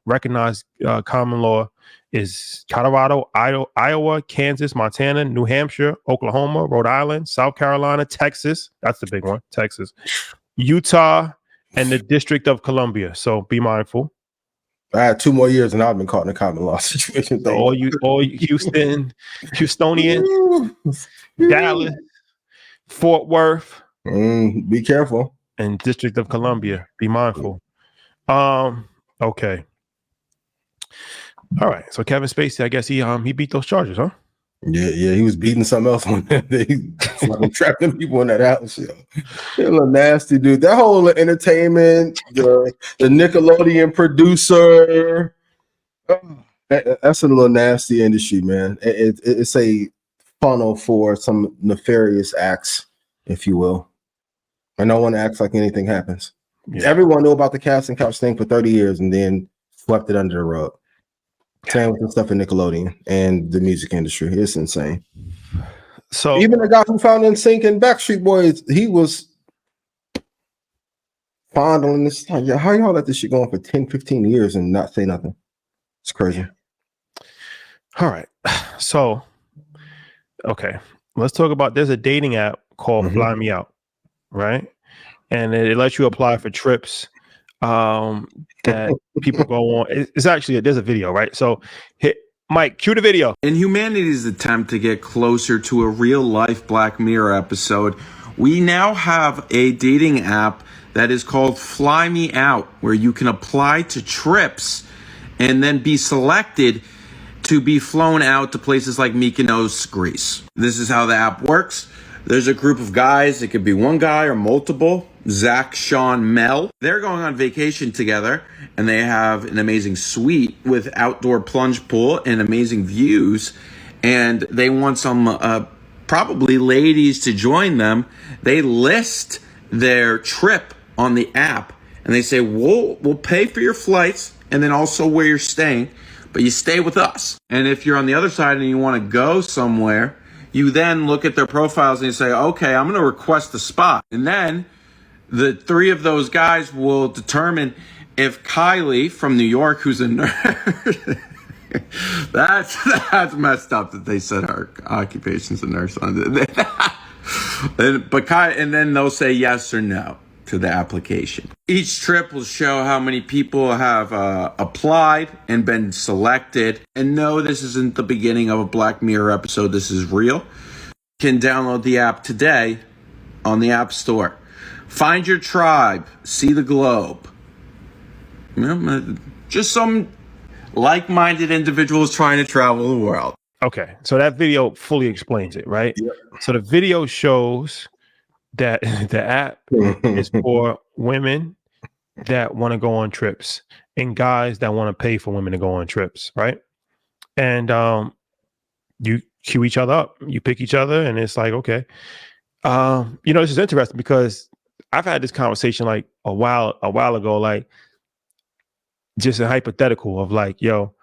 recognize common law is Colorado, Iowa, Kansas, Montana, New Hampshire, Oklahoma, Rhode Island, South Carolina, Texas. That's the big one, Texas, Utah, and the District of Columbia. So be mindful. I had 2 more years and I've been caught in a common law situation. All you Houstonian, Dallas, Fort Worth. Be careful. And District of Columbia. Be mindful. Okay. All right. So Kevin Spacey, I guess he beat those charges, huh? Yeah, he was beating something else on that. He trapping people in that house. Yo. He's a little nasty dude. That whole entertainment, the Nickelodeon producer, that's a little nasty industry, man. It's a funnel for some nefarious acts, if you will. And no one acts like anything happens. Yeah. Everyone knew about the casting couch thing for 30 years and then swept it under the rug. Same with the stuff in Nickelodeon and the music industry. It's insane. So even the guy who found NSYNC and Backstreet Boys, he was fondling this. How y'all let this shit go on for 10, 15 years and not say nothing? It's crazy. All right. So, okay. Let's talk about, there's a dating app called FlyMeOut, right? And it lets you apply for trips that people go on. It's actually, there's a video, right? So Mike, cue the video. In humanity's attempt to get closer to a real life Black Mirror episode, we now have a dating app that is called FlyMeOut, where you can apply to trips and then be selected to be flown out to places like Mykonos, Greece. This is how the app works. There's a group of guys. It could be one guy or multiple. Zach, Sean, Mel. They're going on vacation together, and they have an amazing suite with outdoor plunge pool and amazing views. And they want some probably ladies to join them. They list their trip on the app, and they say, we'll pay for your flights and then also where you're staying, but you stay with us. And if you're on the other side and you want to go somewhere, you then look at their profiles and you say, okay, I'm going to request a spot. And then the 3 of those guys will determine if Kylie from New York, who's a nurse, that's messed up that they said her occupation's a nurse on it. And then they'll say yes or no to the application. Each trip will show how many people have applied and been selected. And no, this isn't the beginning of a Black Mirror episode. This is real. You can download the app today on the App Store. Find your tribe. See the globe. Just some like-minded individuals trying to travel the world. Okay, so that video fully explains it, right? Yep. So the video shows that the app is for women that want to go on trips and guys that want to pay for women to go on trips, right? And you queue each other up, you pick each other, and it's like, okay. This is interesting because I've had this conversation like a while ago, like just a hypothetical of like, yo,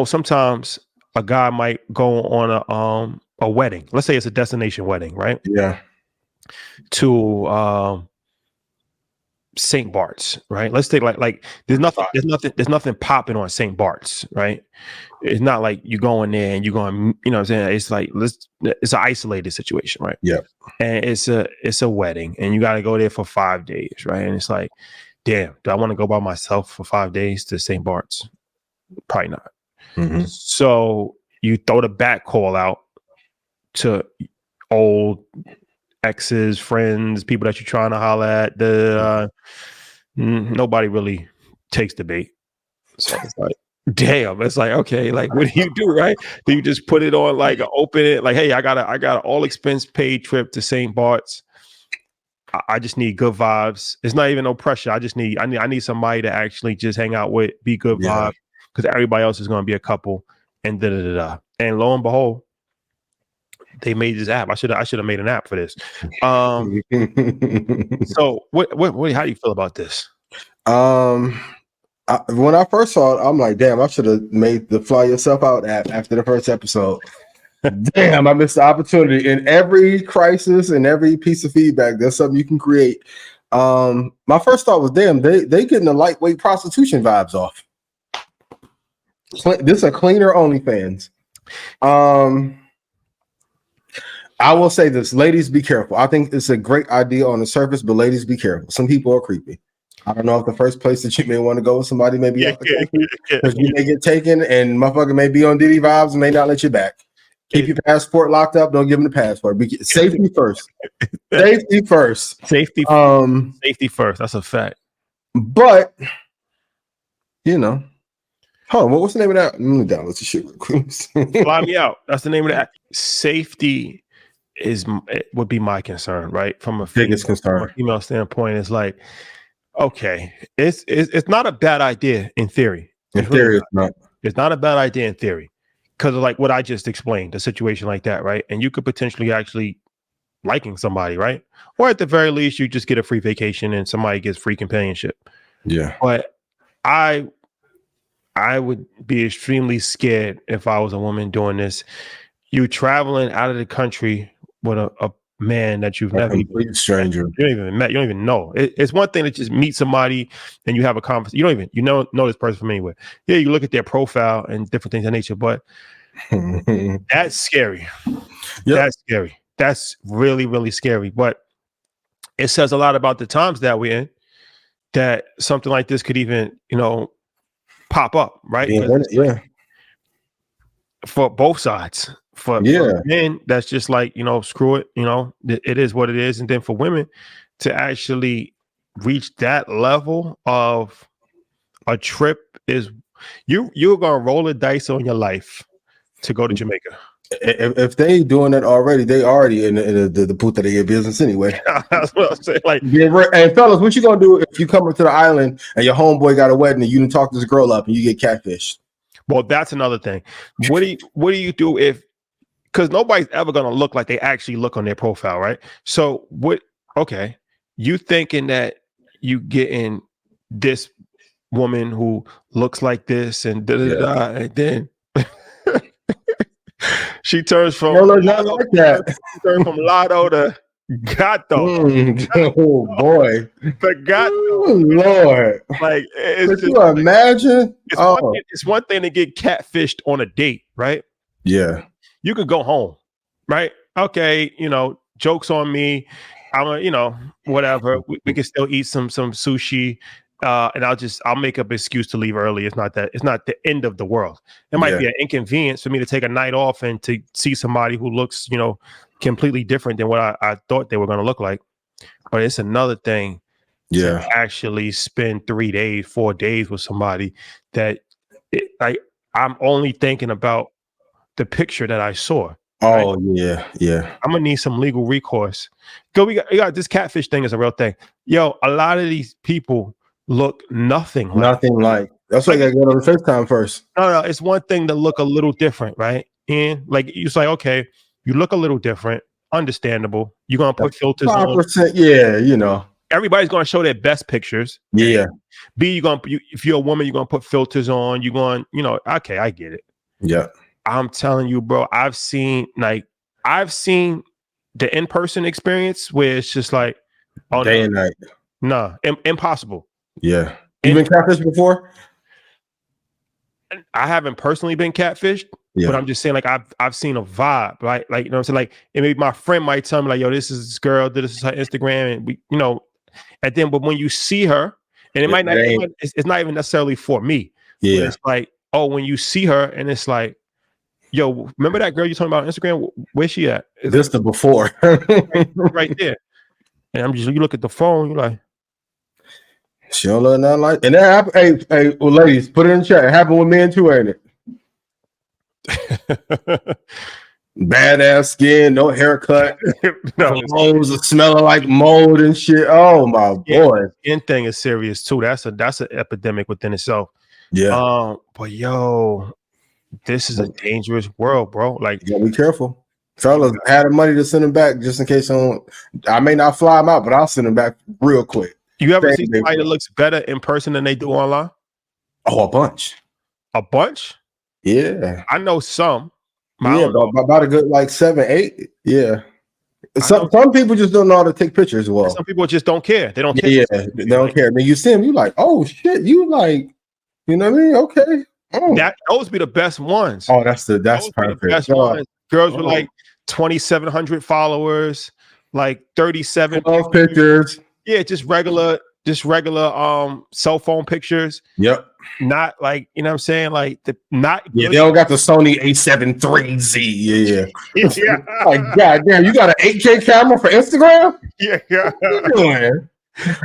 sometimes a guy might go on a wedding. Let's say it's a destination wedding, right? Yeah. To St. Bart's, right? Let's take like there's nothing popping on St. Bart's, right? It's not like you going there and you're going, you know what I'm saying? It's like it's an isolated situation, right? Yeah. And it's a wedding and you got to go there for 5 days, right? And it's like, damn, do I want to go by myself for 5 days to St. Bart's? Probably not. Mm-hmm. So you throw the back call out to old exes, friends, people that you're trying to holler at. Nobody really takes the bait. So it's like, damn. It's like, okay, like what do you do, right? Do you just put it on like open it? Like, hey, I got an all expense paid trip to St. Bart's. I just need good vibes. It's not even no pressure. I need somebody to actually just hang out with, be good vibes. Because everybody else is going to be a couple, and and lo and behold, they made this app. I should have made an app for this. So what? How do you feel about this? When I first saw it, I'm like, damn, I should have made the Fly Yourself Out app after the first episode. Damn, I missed the opportunity. In every crisis and every piece of feedback, there's something you can create. My first thought was, damn, they getting the lightweight prostitution vibes off. This is a cleaner OnlyFans. I will say this, ladies, be careful. I think it's a great idea on the surface, but ladies, be careful. Some people are creepy. I don't know if the first place that you may want to go with somebody may be because you may get taken and motherfucker may be on Diddy vibes and may not let you back. Keep your passport locked up. Don't give them the passport. Safety first. Safety first. Safety first. That's a fact. But hold on, what's the name of that? Let me download the shit real quick. Fly Me Out. That's the name of that. Safety would be my concern, right? From a female standpoint, it's like, okay, it's not a bad idea in theory. In theory, it's not. It's not a bad idea in theory because of like what I just explained, a situation like that, right? And you could potentially actually liking somebody, right? Or at the very least, you just get a free vacation and somebody gets free companionship. Yeah. But I would be extremely scared if I was a woman doing this. You traveling out of the country with a man that you've never complete stranger. You don't even met. You don't even know. It's one thing to just meet somebody and you have a conversation. You don't even know this person from anywhere. Yeah, you look at their profile and different things of nature, but that's scary. Yep. That's scary. That's really, really scary. But it says a lot about the times that we're in, that something like this could even, pop up, right? Yeah. For both sides. For men, that's just like, screw it, it is what it is. And then for women to actually reach that level of a trip is you're gonna roll the dice on your life to go to Jamaica. If they doing that already, they already in the puta de business anyway. That's what I'm saying. Like, and fellas, what you gonna do if you come to the island and your homeboy got a wedding and you didn't talk this girl up and you get catfished? Well, that's another thing. What do you do if? Because nobody's ever gonna look like they actually look on their profile, right? So what? Okay, you thinking that you getting this woman who looks like this and and then she turns from Lotto to Gato. Oh boy, the Gato. Oh, Lord, like could you imagine? It's one thing to get catfished on a date, right? Yeah. You could go home, right? Okay, jokes on me. I'm whatever. We can still eat some sushi, and I'll make up an excuse to leave early. It's not the end of the world. It might be an inconvenience for me to take a night off and to see somebody who looks, completely different than what I thought they were going to look like. but it's another thing Yeah. to actually spend 3 days, 4 days with somebody that like I'm only thinking about the picture that I saw. Right? Oh yeah, yeah. I'm gonna need some legal recourse. Go, we got this catfish thing is a real thing. Yo, a lot of these people look nothing like. Nothing like. That's why I gotta get on the FaceTime first. No, it's one thing to look a little different, right? And like you say, okay, you look a little different, understandable. You're gonna put filters on. 5%, yeah, you know. Everybody's gonna show their best pictures. Yeah. B, if you're a woman, you're gonna put filters on. You're going, okay, I get it. Yeah. I'm telling you, bro, I've seen the in-person experience where it's just like, oh, Day and night. nah, impossible. Yeah. You been catfish before? I haven't personally been catfished, Yeah. but I'm just saying, like, I've seen a vibe, right? Like, you know what I'm saying? Like, and maybe my friend might tell me, like, yo, this is this girl, this is her Instagram, and we, and then, but when you see her, and it's not even necessarily for me. Yeah. But it's like, oh, when you see her, and it's like, yo, remember that girl you talking about on Instagram? Where's she at? This the before. right there. And you look at the phone, you're like, she don't look nothing like. And that happened. Hey, well, ladies, put it in the chat. It happened with men too, ain't it? Badass skin, no haircut, clothes are smelling like mold and shit. Oh my boy, skin thing is serious too. That's an epidemic within itself. Yeah. But yo, this is a dangerous world, bro. Like, you gotta be careful. Fellas, I had the money to send them back just in case I may not fly them out, but I'll send them back real quick. You ever see somebody that looks better in person than they do online? Oh, a bunch. A bunch? Yeah. I know some. Yeah, about a good like 7, 8. Yeah. Some people just don't know how to take pictures well. Some people just don't care. They don't care. Yeah, they don't care. Then you see them, you like, oh shit, you like, you know what I mean? Okay. Oh. Those be the best ones. Oh, that's perfect. The best ones. Girls with like 2,700 followers, like 37 pictures. Yeah, just regular cell phone pictures. Yep. Not like, you know what I'm saying? Like they don't got the Sony A7 III-Z. Yeah. Like, goddamn, you got an 8K camera for Instagram? Yeah. What you doing?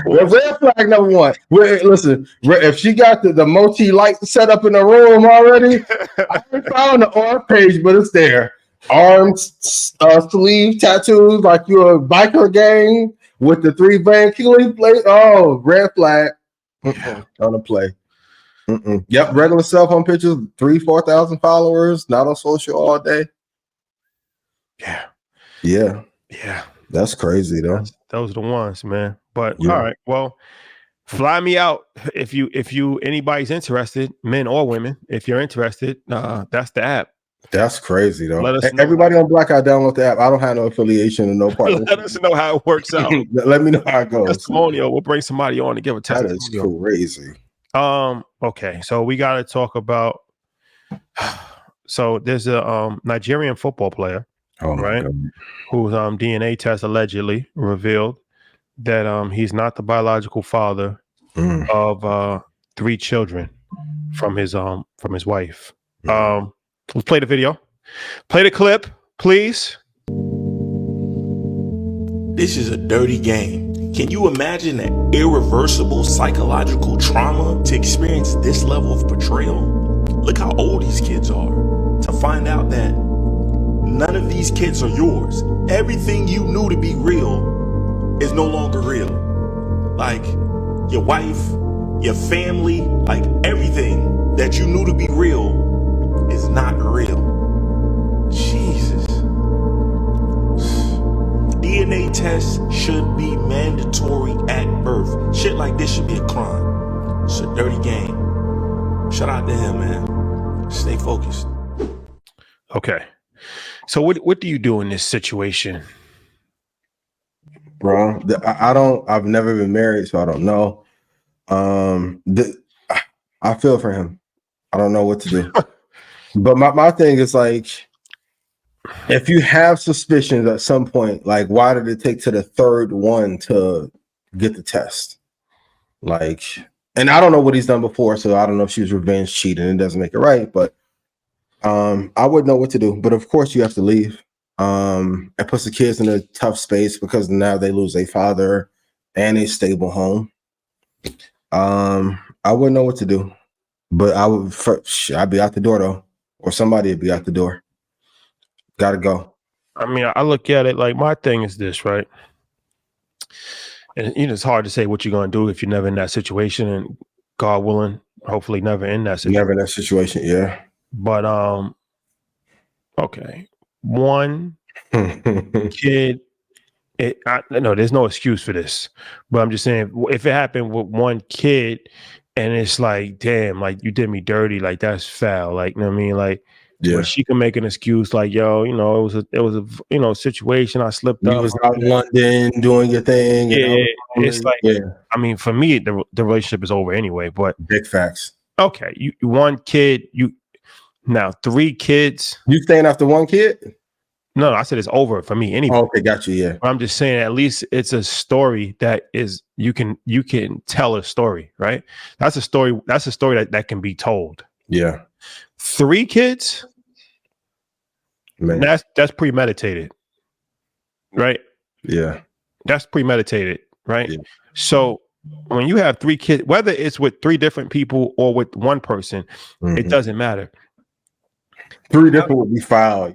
Well, red flag number one. Listen, if she got the multi-light set up in the room already, I haven't found the arm page, but it's there. Arms, sleeve tattoos, like you're a biker gang with the 3 Van Keeley plate. Oh, red flag. On the play. Yep, regular cell phone pictures, 3,000-4,000 followers, not on social all day. Yeah. That's crazy though. Those are the ones, man. But all right, well, fly me out if anybody's interested, men or women. If you're interested, that's the app. That's crazy though. Let us know. Everybody on Blackout, download the app. I don't have no affiliation or no partner. Let us know how it works out. Let me know how it goes. Testimonial. We'll bring somebody on to give a testimonial. That is crazy. Okay, so we got to talk about. So there's a Nigerian football player, right, whose DNA test allegedly revealed that he's not the biological father of 3 children from his wife. Let's play the video. Play the clip, please. This is a dirty game. Can you imagine the irreversible psychological trauma to experience this level of betrayal? Look how old these kids are. To find out that none of these kids are yours. Everything you knew to be real is no longer real. Like your wife, your family, like everything that you knew to be real is not real. Jesus. DNA tests should be mandatory at birth. Shit like this should be a crime. It's a dirty game. Shout out to him, man. Stay focused. Okay. So what do you do in this situation? Bro, I've never been married, so I don't know. I feel for him. I don't know what to do. But my thing is like, if you have suspicions at some point, like why did it take to the 3rd one to get the test? Like, and I don't know what he's done before, so I don't know if she was revenge cheating. It doesn't make it right, but I wouldn't know what to do. But of course you have to leave. It puts the kids in a tough space because now they lose a father and a stable home. I wouldn't know what to do, but I'd be out the door though, or somebody would be out the door. Gotta go. I mean, I look at it like my thing is this, right? And it's hard to say what you're going to do if you're never in that situation, and God willing, hopefully never in that situation. Never in that situation, yeah. But okay, one kid. No, there's no excuse for this. But I'm just saying, if it happened with one kid, and it's like, damn, like you did me dirty, like that's foul. Like, you know what I mean? Like, yeah, she can make an excuse, like, yo, it was a situation. I slipped up. You was out in London doing your thing. Yeah, it's like, I mean, for me, the relationship is over anyway. But big facts. Okay, you one kid, now 3 kids. You staying after one kid? No, I said it's over for me anyway. Oh, okay, got you. Yeah, but I'm just saying, at least it's a story that is you can tell a story, right? That's a story. That's a story that can be told. Yeah. 3 kids, man, that's premeditated, right? Yeah, that's premeditated, right? Yeah. So when you have 3 kids, whether it's with 3 different people or with one person, it doesn't matter. 3 different would be foul.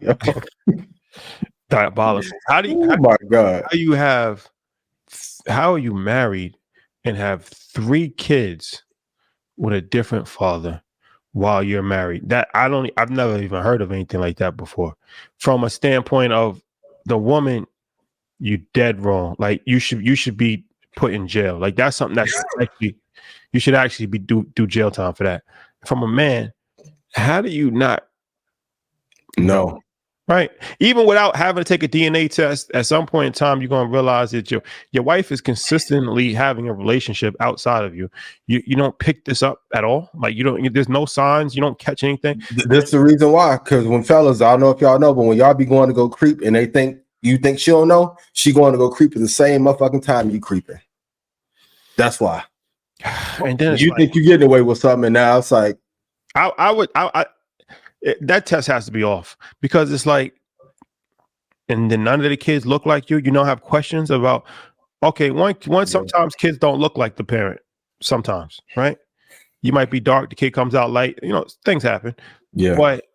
Diabolical. How do you? Oh my God! How are you married and have 3 kids with a different father while you're married? I've never even heard of anything like that before. From a standpoint of the woman, you dead wrong. Like you should be put in jail. Like that's something that you should actually be do jail time for that. From a man, how do you not know? Right. Even without having to take a DNA test, at some point in time, you're going to realize that your wife is consistently having a relationship outside of you. You don't pick this up at all. Like there's no signs. You don't catch anything. That's the reason why. Because when fellas, I don't know if y'all know, but when y'all be going to go creep and you think she don't know, she going to go creep at the same motherfucking time you creeping. That's why. And then you think you're getting away with something, and now it's like, that test has to be off, because it's like, and then none of the kids look like you. You don't have questions about, okay, one sometimes kids don't look like the parent. Sometimes, right? You might be dark, the kid comes out light. Things happen. Yeah. But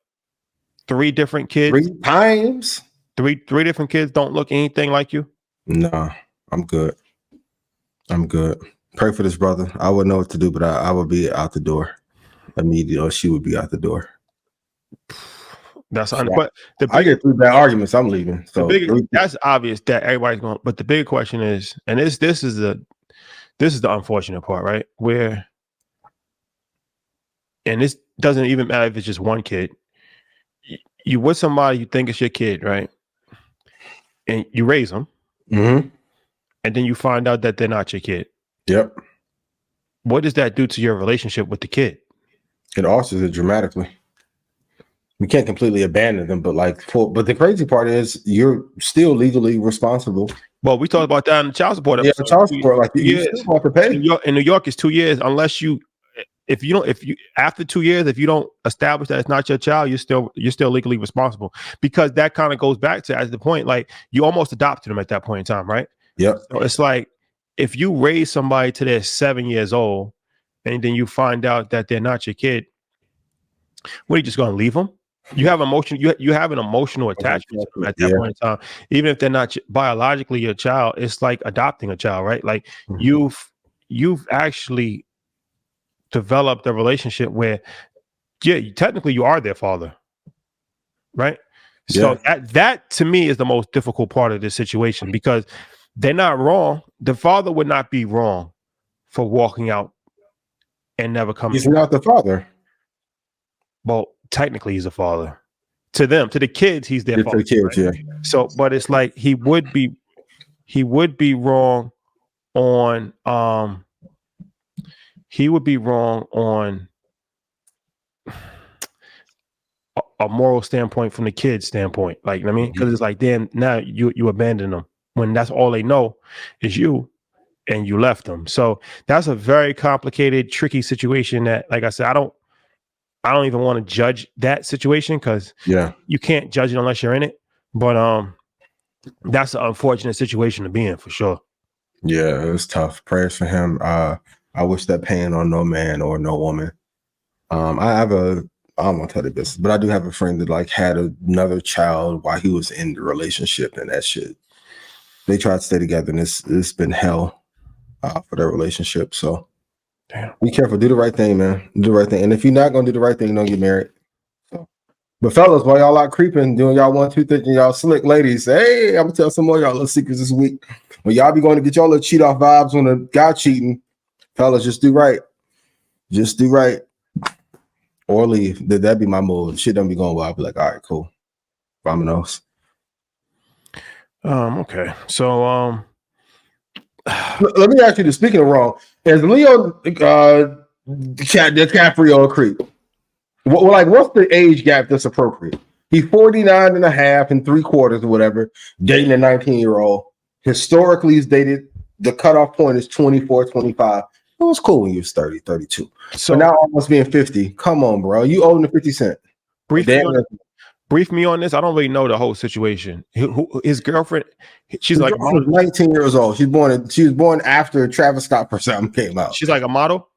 3 different kids, 3 times, 3 different kids don't look anything like you. No, I'm good. Pray for this brother. I wouldn't know what to do, but I would be out the door immediately, or she would be out the door. That's but I get 3 bad arguments, I'm leaving. So that's obvious that everybody's going. But the bigger question is, and this is the unfortunate part, right? Where, and this doesn't even matter if it's just one kid. You with somebody you think is your kid, right? And you raise them, and then you find out that they're not your kid. Yep. What does that do to your relationship with the kid? It alters it dramatically. We can't completely abandon them, but but the crazy part is you're still legally responsible. Well, we talked about that in the child support episode. Yeah, child support, you still have to pay. In New York, it's 2 years unless after 2 years, if you don't establish that it's not your child, you're still legally responsible, because that kind of goes back to, as the point, like you almost adopted them at that point in time, right? Yep. So it's like, if you raise somebody to they're 7 years old, and then you find out that they're not your kid, what, are you just going to leave them? You have emotion. You have an emotional attachment to them at that point in time, even if they're not biologically your child. It's like adopting a child, right? Like you've actually developed a relationship where, technically you are their father, right? So that to me is the most difficult part of this situation, because they're not wrong. The father would not be wrong for walking out and never coming. He's not the father. Well, technically he's a father to them. To the kids, he's their father. To the kids, right? So, but it's like he would be wrong on a moral standpoint, from the kid's standpoint. Like, I mean, because it's like, damn, now you abandon them when that's all they know is you, and you left them. So that's a very complicated, tricky situation that, like I said, I don't even want to judge that situation, because you can't judge it unless you're in it. But that's an unfortunate situation to be in for sure. Yeah, it was tough. Prayers for him. I wish that pain on no man or no woman. I don't want to tell the business, but I do have a friend that like had another child while he was in the relationship, and that shit. They tried to stay together, and it's been hell for their relationship. So Damn. be careful. Do the right thing, man. Do the right thing. And if you're not gonna do the right thing, don't get married. So. But fellas, while y'all out creeping, doing y'all 1, 2, thinking y'all slick, ladies, hey, I'm gonna tell some more of y'all little secrets this week. When y'all be going to get y'all little cheat off vibes on a guy cheating, fellas, just do right. Just do right. Or leave. That'd be my move. Shit don't be going well. I'll be like, all right, cool. Vamonos. Okay. So Let me ask you this. Speaking of wrong, is Leo DiCaprio a creep? What's the age gap that's appropriate? He's 49 and a half and 3/4 or whatever, dating a 19-year-old. Historically, he's dated, the cutoff point is 24, 25. It was cool when you was 30, 32. so But now almost being 50. Come on, bro. You older than 50 Cent. brief me on this. I don't really know the whole situation. His girlfriend, she's like a model. 19 years old. She was born after Travis Scott for something came out. She's like a model.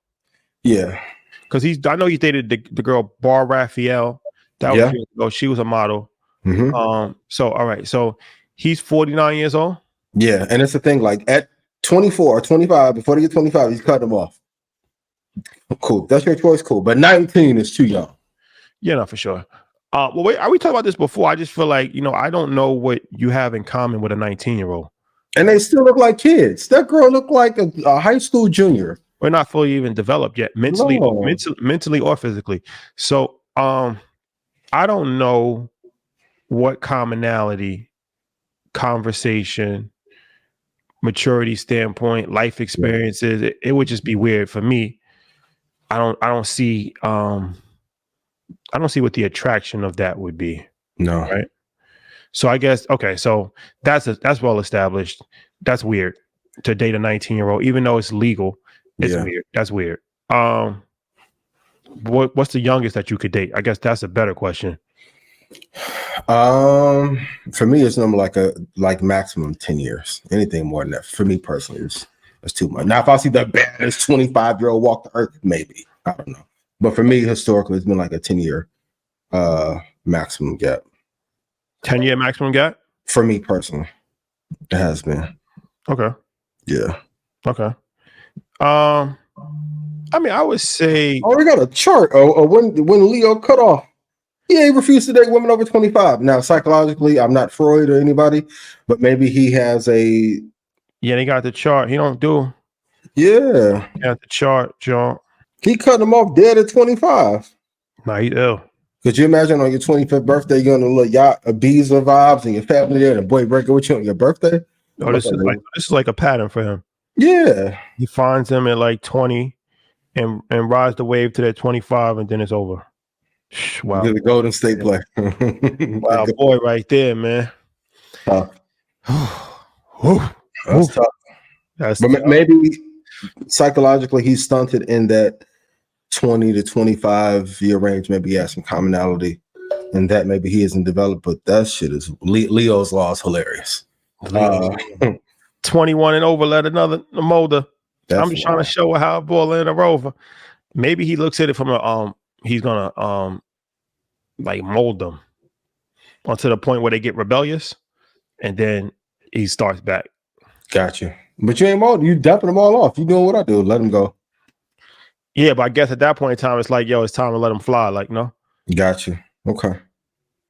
Yeah. Because I know he dated the girl Bar Raphael. That was years ago. She was a model. Mm-hmm. So all right. So he's 49 years old. Yeah, and it's the thing, like at 24 or 25, before they get 25, he's cutting them off. Cool. That's your choice, cool. But 19 is too young. Yeah, no, for sure. Well, wait, are we talking about this before? I just feel like, I don't know what you have in common with a 19-year-old. And they still look like kids. That girl looked like a high school junior. We're not fully even developed yet, mentally or physically. So I don't know what commonality, conversation, maturity standpoint, life experiences. It would just be weird for me. I don't see what the attraction of that would be. No. Right. So I guess, okay, so that's well established. That's weird to date a 19-year-old, even though it's legal. It's weird. That's weird. What's the youngest that you could date? I guess that's a better question. For me, it's number like maximum 10 years. Anything more than that, for me personally, is too much. Now, if I see the baddest 25-year-old walk the earth, maybe. I don't know. But for me, historically, it's been like a 10-year maximum gap. 10-year maximum gap? For me personally, it has been. Okay. Yeah. Okay. I mean, I would say. Oh, we got a chart. When Leo cut off, he refused to date women over 25. Now, psychologically, I'm not Freud or anybody, but maybe he has a. Yeah, they got the chart. He don't do. Yeah. He got the chart, John. He cut him off dead at 25. Nah, he ill. Could you imagine on your 25th birthday, you're on a little yacht, Ibiza vibes, and your family there, and a boy breaking with you on your birthday? Oh, this is like a pattern for him. Yeah. He finds them at like 20 and rides the wave to that 25, and then it's over. Wow. The Golden State play. Wow, boy, right there, man. Tough. That's tough. But maybe psychologically he's stunted in that 20 to 25 year range. Maybe he has some commonality in that. Maybe he isn't developed, but that shit is Leo's law is hilarious. 21 and over, let another molder. I'm just trying to show her how a ball in a rover. Maybe he looks at it from a he's gonna like mold them onto the point where they get rebellious, and then he starts back. Gotcha. But you ain't molding, you dumping them all off. You doing what I do, let them go. Yeah, but I guess at that point in time, it's like, yo, it's time to let them fly. Like, no. Gotcha. Okay.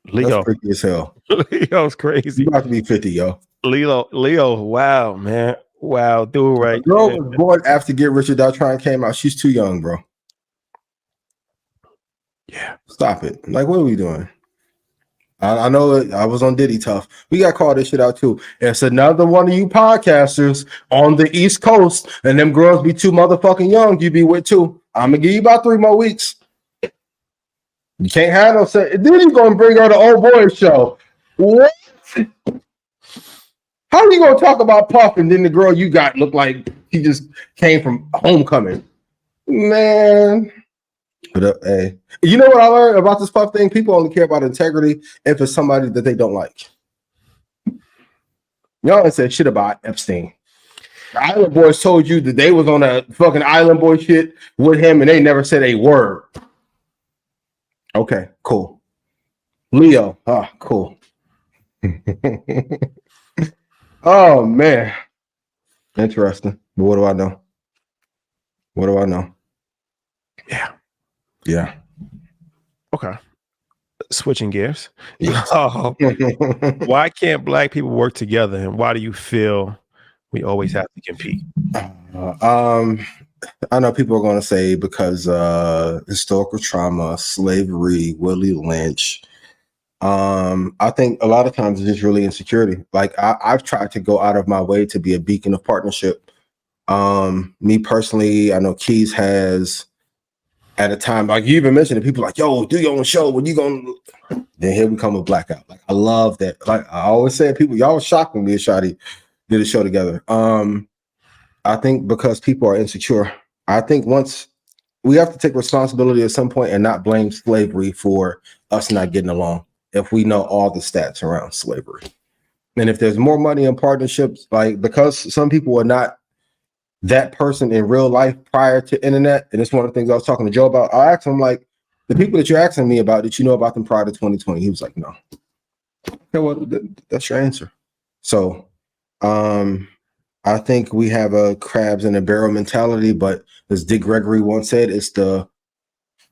Leo. That's freaky as hell. Leo's crazy. You about to be 50, yo. Leo, wow, man. Wow, dude, right. The girl was born after Get Rich or Die Trying came out. She's too young, bro. Yeah. Stop it. Like, what are we doing? I know it. I was on Diddy Tough. We got to call this shit out too. It's another one of you podcasters on the East Coast, and them girls be too motherfucking young. You be with too. I'm gonna give you about 3 more weeks. You can't have no say. Diddy gonna bring her the old boy show. What? How are you gonna talk about Puff and then the girl you got look like he just came from homecoming? Man. But hey, you know what I learned about this Puff thing? People only care about integrity if it's somebody that they don't like. Y'all ain't said shit about Epstein. The Island Boys told you that they was on a fucking Island Boy shit with him, and they never said a word. Okay, cool. Leo, cool. Oh man, interesting. But what do I know? What do I know? Yeah. Okay. Switching gears. Why can't black people work together, and why do you feel we always have to compete? I know people are going to say because historical trauma, slavery, Willie Lynch. I think a lot of times it's just really insecurity. Like I've tried to go out of my way to be a beacon of partnership. Me personally, I know Keys has at a time, like you even mentioned it, people like, yo, do your own show. When you gonna? Then here we come with Blackout. Like I love that. Like I always say, people, y'all was shocked when me and Shadi did a show together. I think because people are insecure. I think once we have to take responsibility at some point and not blame slavery for us not getting along. If we know all the stats around slavery, and if there's more money in partnerships, like because some people are not that person in real life prior to internet, and it's one of the things I was talking to Joe about. I asked him, like, the people that you're asking me about, did you know about them prior to 2020? He was like, no. Okay, well, that's your answer. So I think we have a crabs in a barrel mentality, but as Dick Gregory once said, it's the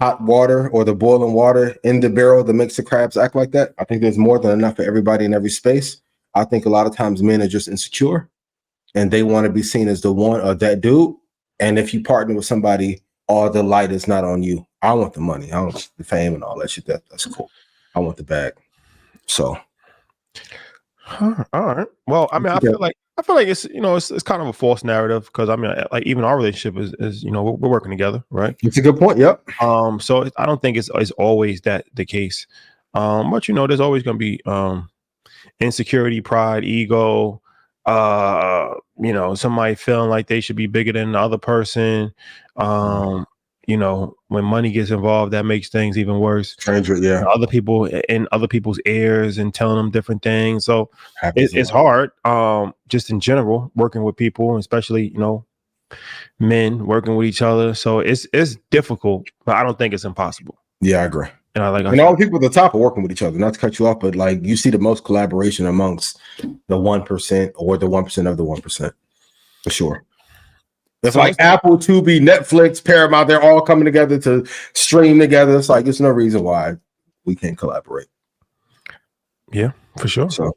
hot water or the boiling water in the barrel that makes the crabs act like that. I think there's more than enough for everybody in every space. I think a lot of times men are just insecure and they want to be seen as the one or that dude. And if you partner with somebody, all the light is not on you. I want the money. I want the fame and all that shit. That's cool. I want the bag. So. All right. Well, I mean, I feel like it's, you know, it's kind of a false narrative because I mean, like even our relationship is you know, we're working together, right? It's a good point. Yep. So I don't think it's always that the case. But you know, there's always going to be insecurity, pride, ego. You know, somebody feeling like they should be bigger than the other person. You know, when money gets involved, that makes things even worse. Yeah. Other people in other people's ears and telling them different things. So it's hard. Just in general, working with people, especially, you know, men working with each other. So it's difficult, but I don't think it's impossible. Yeah, I agree. And all the people at the top are working with each other. Not to cut you off, but like you see the most collaboration amongst the 1% or the 1% of the 1%, for sure. It's like Apple, Tubi, Netflix, Paramount, they're all coming together to stream together. It's like, there's no reason why we can't collaborate. Yeah, for sure. So,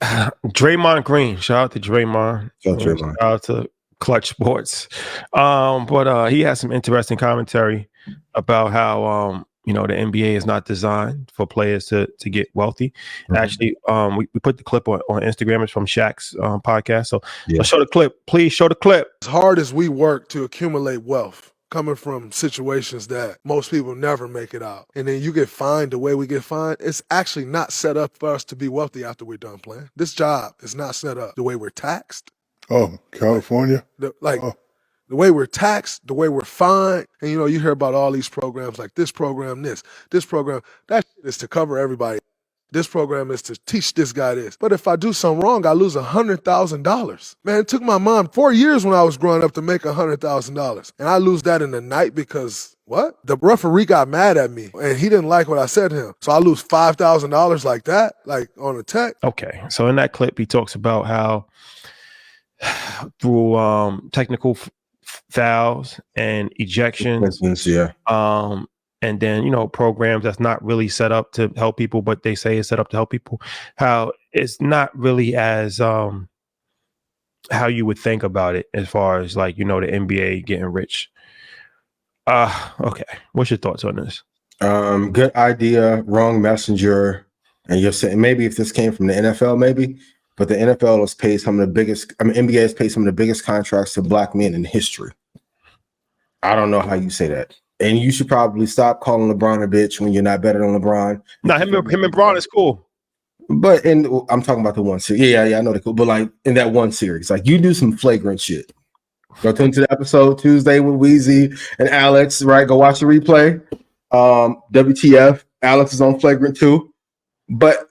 Draymond Green, shout out to Draymond. Shout out to Clutch Sports. But he has some interesting commentary about how, you know, the NBA is not designed for players to get wealthy. Mm-hmm. Actually, we put the clip on Instagram. It's from Shaq's podcast. So let's show the clip. Please show the clip. As hard as we work to accumulate wealth, coming from situations that most people never make it out, and then you get fined the way we get fined, it's actually not set up for us to be wealthy after we're done playing. This job is not set up the way we're taxed. Oh, California? The way we're taxed, the way we're fined, and you know, you hear about all these programs like this program, this program, that is to cover everybody. This program is to teach this guy this. But if I do something wrong, I lose $100,000. Man, it took my mom 4 years when I was growing up to make $100,000. And I lose that in the night because, what? The referee got mad at me and he didn't like what I said to him. So I lose $5,000 like that, like on a tech. Okay. So in that clip, he talks about how through technical fouls and ejections, and then, you know, programs that's not really set up to help people, but they say it's set up to help people, how it's not really as how you would think about it as far as, like, you know, the NBA getting rich. Okay, what's your thoughts on this? Good idea, wrong messenger. And you're saying maybe if this came from the NFL, maybe, but the NFL has paid some of the biggest, NBA has paid some of the biggest contracts to black men in history. I don't know how you say that. And you should probably stop calling LeBron a bitch when you're not better than LeBron. No, him and Braun is cool. But I'm talking about the one series. Yeah, I know they're cool. But like in that one series, like you do some flagrant shit. Go tune to the episode Tuesday with Weezy and Alex, right? Go watch the replay. WTF, Alex is on flagrant too. But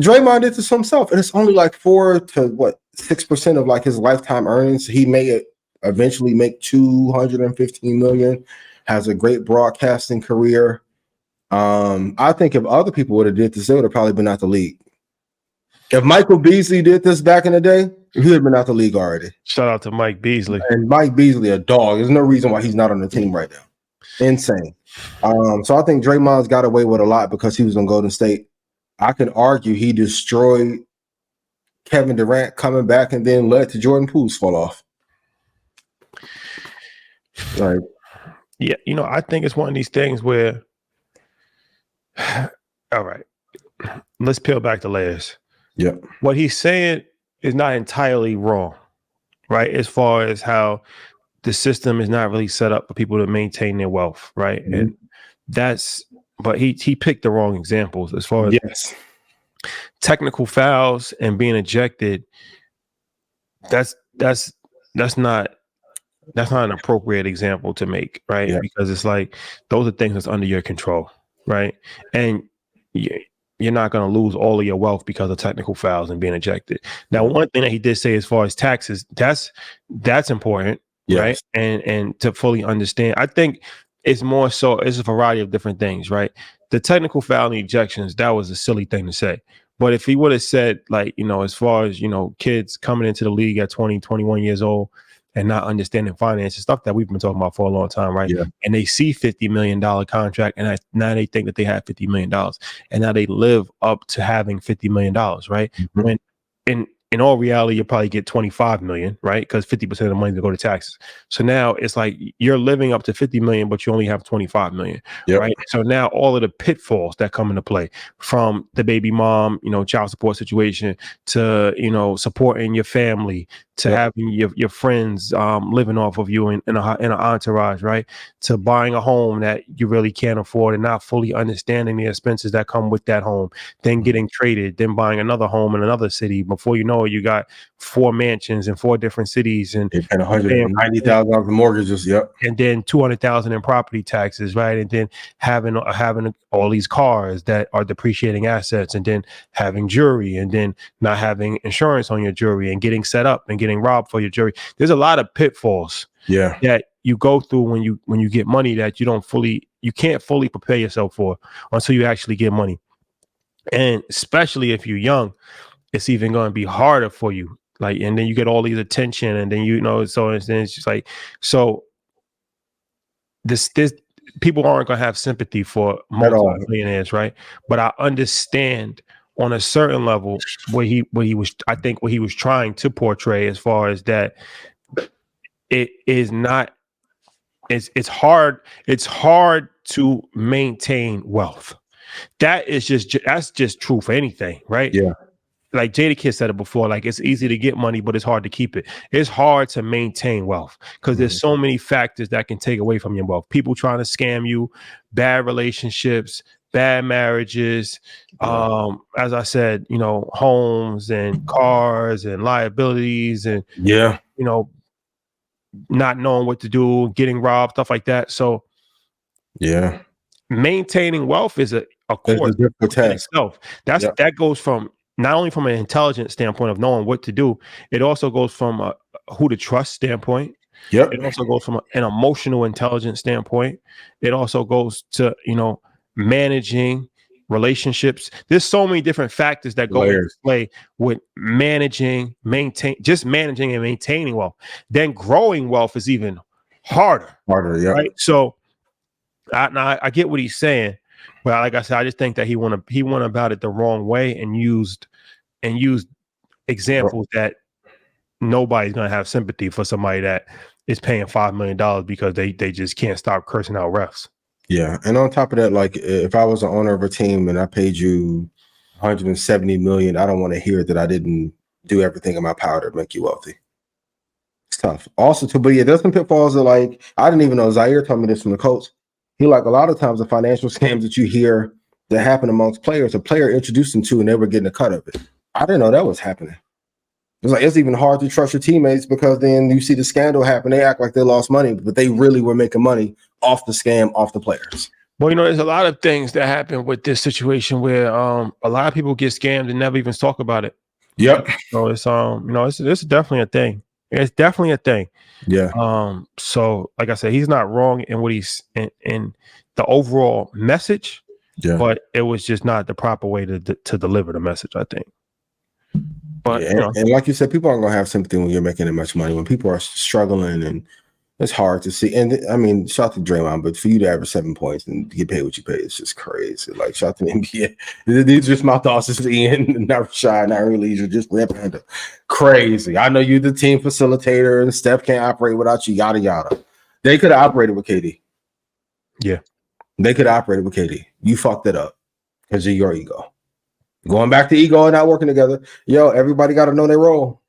Draymond did this himself, and it's only like 6% of like his lifetime earnings. He may eventually make $215 million. Has a great broadcasting career. I think if other people would have did this, they would have probably been out the league. If Michael Beasley did this back in the day, he would have been out the league already. Shout out to Mike Beasley. And Mike Beasley, a dog. There's no reason why he's not on the team right now. Insane. So I think Draymond's got away with a lot because he was on Golden State. I could argue he destroyed Kevin Durant coming back and then led to Jordan Poole's fall off. Right. Yeah, I think it's one of these things where, all right, let's peel back the layers. Yeah. What he's saying is not entirely wrong, right? As far as how the system is not really set up for people to maintain their wealth, right? Mm-hmm. And but he picked the wrong examples as far as technical fouls and being ejected. That's not an appropriate example to make, right? Yeah. Because it's like those are things that's under your control, right? And you're not going to lose all of your wealth because of technical fouls and being ejected. Now, one thing that he did say as far as taxes, that's important, right? And to fully understand, I think it's more so it's a variety of different things, right? The technical foul and the ejections, that was a silly thing to say. But if he would have said, like, as far as, kids coming into the league at 20, 21 years old and not understanding finances, stuff that we've been talking about for a long time, right? Yeah. And they see $50 million contract, and now they think that they have $50 million, and now they live up to having $50 million, right? Mm-hmm. When in all reality, you'll probably get 25 million, right? Because 50% of the money to go to taxes. So now it's like you're living up to 50 million, but you only have 25 million, right? So now all of the pitfalls that come into play, from the baby mom, child support situation, to, supporting your family, to having your friends living off of you in an entourage, right? To buying a home that you really can't afford and not fully understanding the expenses that come with that home, then getting traded, then buying another home in another city. Before you know it, you got 4 mansions in 4 different cities and $190,000 in mortgages, and then $200,000 in property taxes, right? And then having all these cars that are depreciating assets, and then having jewelry, and then not having insurance on your jewelry, and getting set up and getting robbed for your jewelry. There's a lot of pitfalls that you go through when you get money that you can't fully prepare yourself for until you actually get money. And especially if you're young, it's even going to be harder for you. Like, and then you get all these attention, and then so it's just like, so this people aren't going to have sympathy for multi-millionaires, right? But I understand on a certain level what he was trying to portray, as far as that it is not. It's hard to maintain wealth. That's just true for anything, right? Yeah. Like Jadakiss said it before, like, it's easy to get money, but it's hard to keep it. It's hard to maintain wealth because there's so many factors that can take away from your wealth. People trying to scam you, bad relationships, bad marriages, as I said, homes and cars and liabilities, and not knowing what to do, getting robbed, stuff like that. So maintaining wealth is a course in itself. That goes from not only from an intelligence standpoint of knowing what to do, it also goes from a who to trust standpoint. It also goes from an emotional intelligence standpoint. It also goes to, managing relationships. There's so many different factors that go into play with managing and maintaining wealth. Then growing wealth is even harder. Right? So I get what he's saying. But like I said, I just think that he went about it the wrong way and used examples that nobody's gonna have sympathy for somebody that is paying $5 million because they just can't stop cursing out refs. Yeah, and on top of that, like, if I was the owner of a team and I paid you $170 million, I don't want to hear that I didn't do everything in my power to make you wealthy. It's tough. Also, there's some pitfalls that, like, I didn't even know. Zaire told me this from the coach. He, like, a lot of times the financial scams that you hear that happen amongst players, a player introduced them to, and they were getting a cut of it. I didn't know that was happening. It's like, it's even hard to trust your teammates because then you see the scandal happen. They act like they lost money, but they really were making money off the scam, off the players. Well, there's a lot of things that happen with this situation where a lot of people get scammed and never even talk about it. Yep. So it's definitely a thing. It's definitely a thing. Yeah. So like I said, he's not wrong in what he's in the overall message, but it was just not the proper way to deliver the message, I think. But and like you said, people aren't gonna have sympathy when you're making that much money. When people are struggling, and it's hard to see. And I mean, shout out to Draymond, but for you to average 7 points and get paid what you pay, it's just crazy. Like, shout out to the NBA. These are just my thoughts. This is Ian, not Rashad, not really. You're just ripping crazy. I know you're the team facilitator, and Steph can't operate without you. Yada yada. They could have operated with KD. Yeah, they could have operated with KD. You fucked it up because of your ego. Going back to ego and not working together. Everybody got to know their role.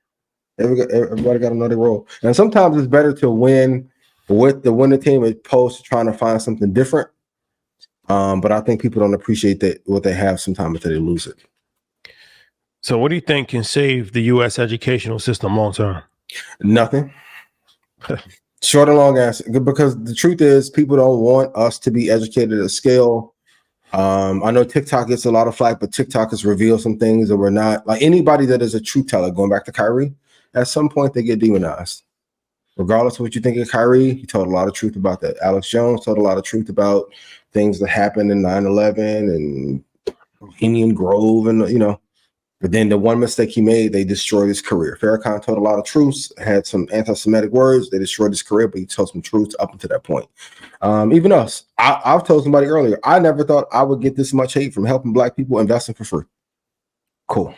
Everybody got to know their role. And sometimes it's better to win with the winning team as opposed to trying to find something different. But I think people don't appreciate that what they have sometimes until they lose it. So what do you think can save the U.S. educational system long term? Nothing. Short and long answer. Because the truth is, people don't want us to be educated at scale. I know TikTok gets a lot of flack, but TikTok has revealed some things that we're not. Like, anybody that is a truth teller, going back to Kyrie, at some point they get demonized. Regardless of what you think of Kyrie, he told a lot of truth about that. Alex Jones told a lot of truth about things that happened in 9/11 and Bohemian Grove, and But then the one mistake he made, they destroyed his career. Farrakhan told a lot of truths, had some anti-Semitic words. They destroyed his career, but he told some truths up until that point. Even us, I've told somebody earlier, I never thought I would get this much hate from helping Black people investing for free. Cool.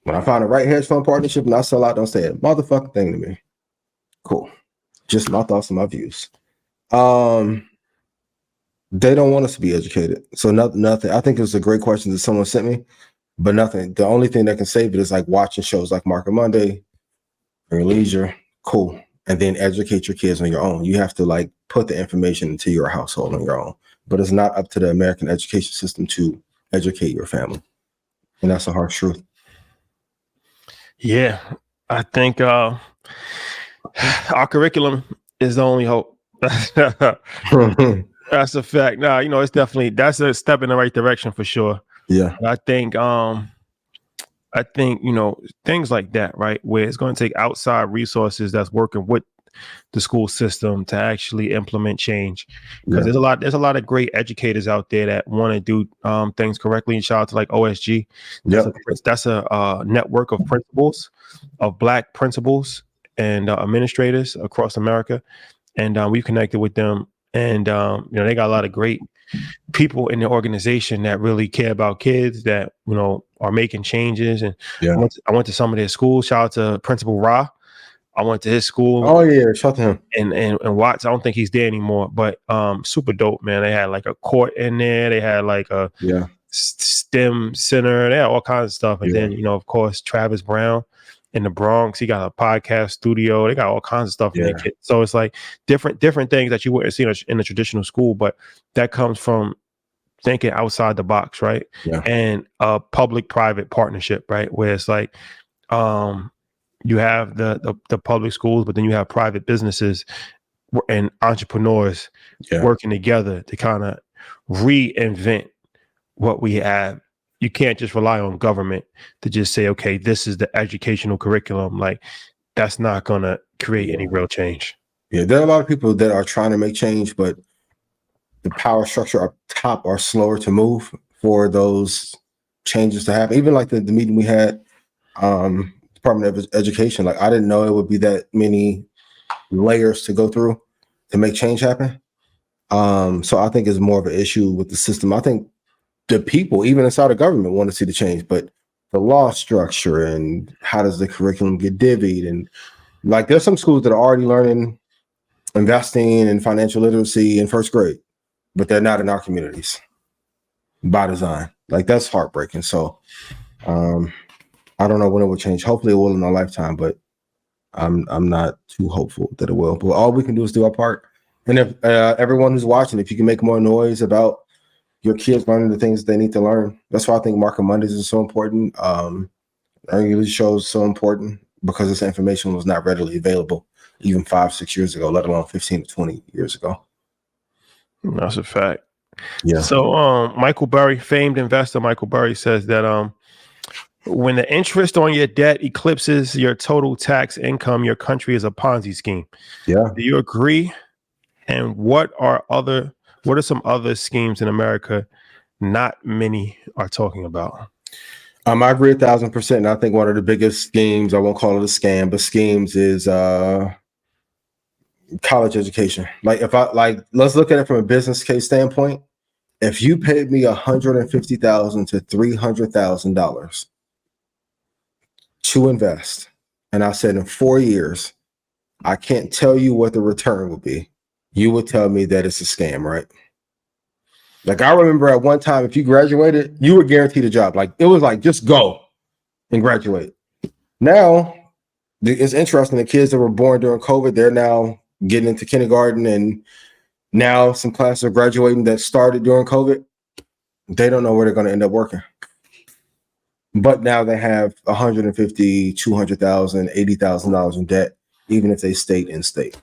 When I find the right hedge fund partnership and I sell out, don't say a motherfucking thing to me. Cool. Just my thoughts and my views. They don't want us to be educated. So nothing. I think it was a great question that someone sent me. But nothing. The only thing that can save it is like watching shows like Market Monday or Leisure. Cool. And then educate your kids on your own. You have to like put the information into your household on your own. But it's not up to the American education system to educate your family. And that's a harsh truth. Yeah. I think our curriculum is the only hope. That's a fact. Nah, it's definitely, that's a step in the right direction for sure. Yeah. I think things like that, right? Where it's going to take outside resources that's working with the school system to actually implement change. Because there's a lot of great educators out there that want to do things correctly. And shout out to like OSG. That's a network of principals, of Black principals and administrators across America. And we've connected with them. And they got a lot of great people in the organization that really care about kids, that are making changes. And I went to some of their schools. Shout out to Principal Ra. I went to his school. Oh yeah, shout out to him. And Watts, I don't think he's there anymore, but super dope, man. They had like a court in there. They had like a STEM center. They had all kinds of stuff. And then of course Travis Brown in the Bronx, he got a podcast studio. They got all kinds of stuff in their kids. So it's like different things that you wouldn't see in a traditional school, but that comes from thinking outside the box, right? And a public-private partnership, right? Where it's like you have the public schools, but then you have private businesses and entrepreneurs working together to kind of reinvent what we have. You can't just rely on government to just say, okay, this is the educational curriculum. Like, that's not going to create any real change. Yeah, there are a lot of people that are trying to make change, but the power structure up top are slower to move for those changes to happen. Even like the meeting we had, Department of Education, like I didn't know it would be that many layers to go through to make change happen. So I think it's more of an issue with the system. I think the people, even inside of government, want to see the change, but the law structure and how does the curriculum get divvied, and like there's some schools that are already learning investing and financial literacy in first grade, but they're not in our communities by design. Like that's heartbreaking. So I don't know when it will change. Hopefully it will in our lifetime, but I'm not too hopeful that it will. But all we can do is do our part. And if everyone who's watching, if you can make more noise about your kids learning the things they need to learn. That's why I think Market Mondays is so important. Early shows so important because this information was not readily available even 5-6 years ago, let alone 15 to 20 years ago. That's a fact. Yeah. So, Michael Burry, famed investor Michael Burry, says that when the interest on your debt eclipses your total tax income, your country is a Ponzi scheme. Yeah. Do you agree? And what are some other schemes in America not many are talking about? I agree 1,000%. And I think one of the biggest schemes, I won't call it a scam, but schemes is college education. Like let's look at it from a business case standpoint. If you paid me $150,000 to $300,000 to invest, and I said in 4 years, I can't tell you what the return will be, you would tell me that it's a scam, right? Like I remember at one time, if you graduated, you were guaranteed a job. Like it was like, just go and graduate. Now, it's interesting. The kids that were born during COVID, they're now getting into kindergarten, and now some classes are graduating that started during COVID. They don't know where they're going to end up working. But now they have $150,000, $200,000, $80,000 in debt, even if they stayed in state.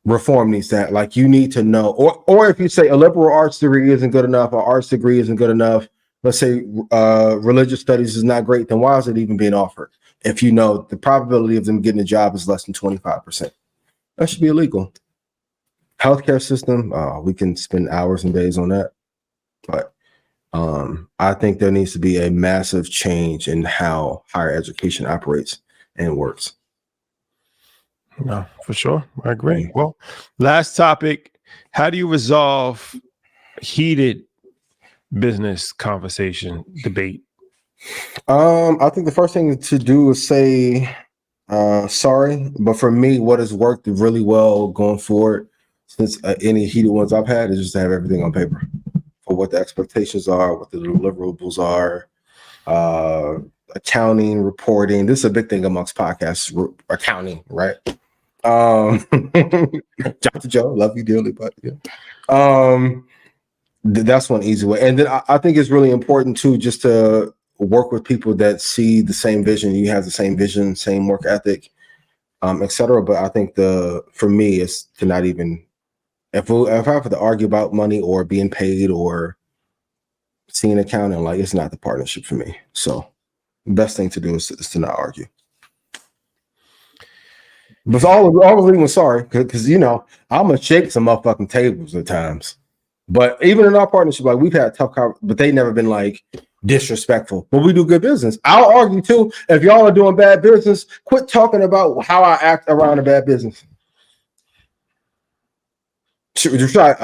Reform needs that. Like you need to know, or if you say a liberal arts degree isn't good enough, or arts degree isn't good enough, let's say religious studies is not great, then why is it even being offered? If you know the probability of them getting a job is less than 25%, that should be illegal. Healthcare system, we can spend hours and days on that, but I think there needs to be a massive change in how higher education operates and works. No, for sure. I agree. Well, last topic. How do you resolve heated business conversation, debate? I think the first thing to do is say sorry. But for me, what has worked really well going forward since any heated ones I've had is just to have everything on paper for what the expectations are, what the deliverables are, accounting, reporting. This is a big thing amongst podcasts, accounting, right? Dr. Joe, love you dearly, but yeah. That's one easy way. And then I think it's really important too, just to work with people that see the same vision. You have the same vision, same work ethic, etc. But I think for me is to not even, if I have to argue about money or being paid or seeing accounting, like it's not the partnership for me. So the best thing to do is to not argue. But always leaving sorry, because I'm gonna shake some motherfucking tables at times. But even in our partnership, like we've had tough conversations, but they never been like disrespectful. But we do good business. I'll argue too. If y'all are doing bad business, quit talking about how I act around a bad business. Do I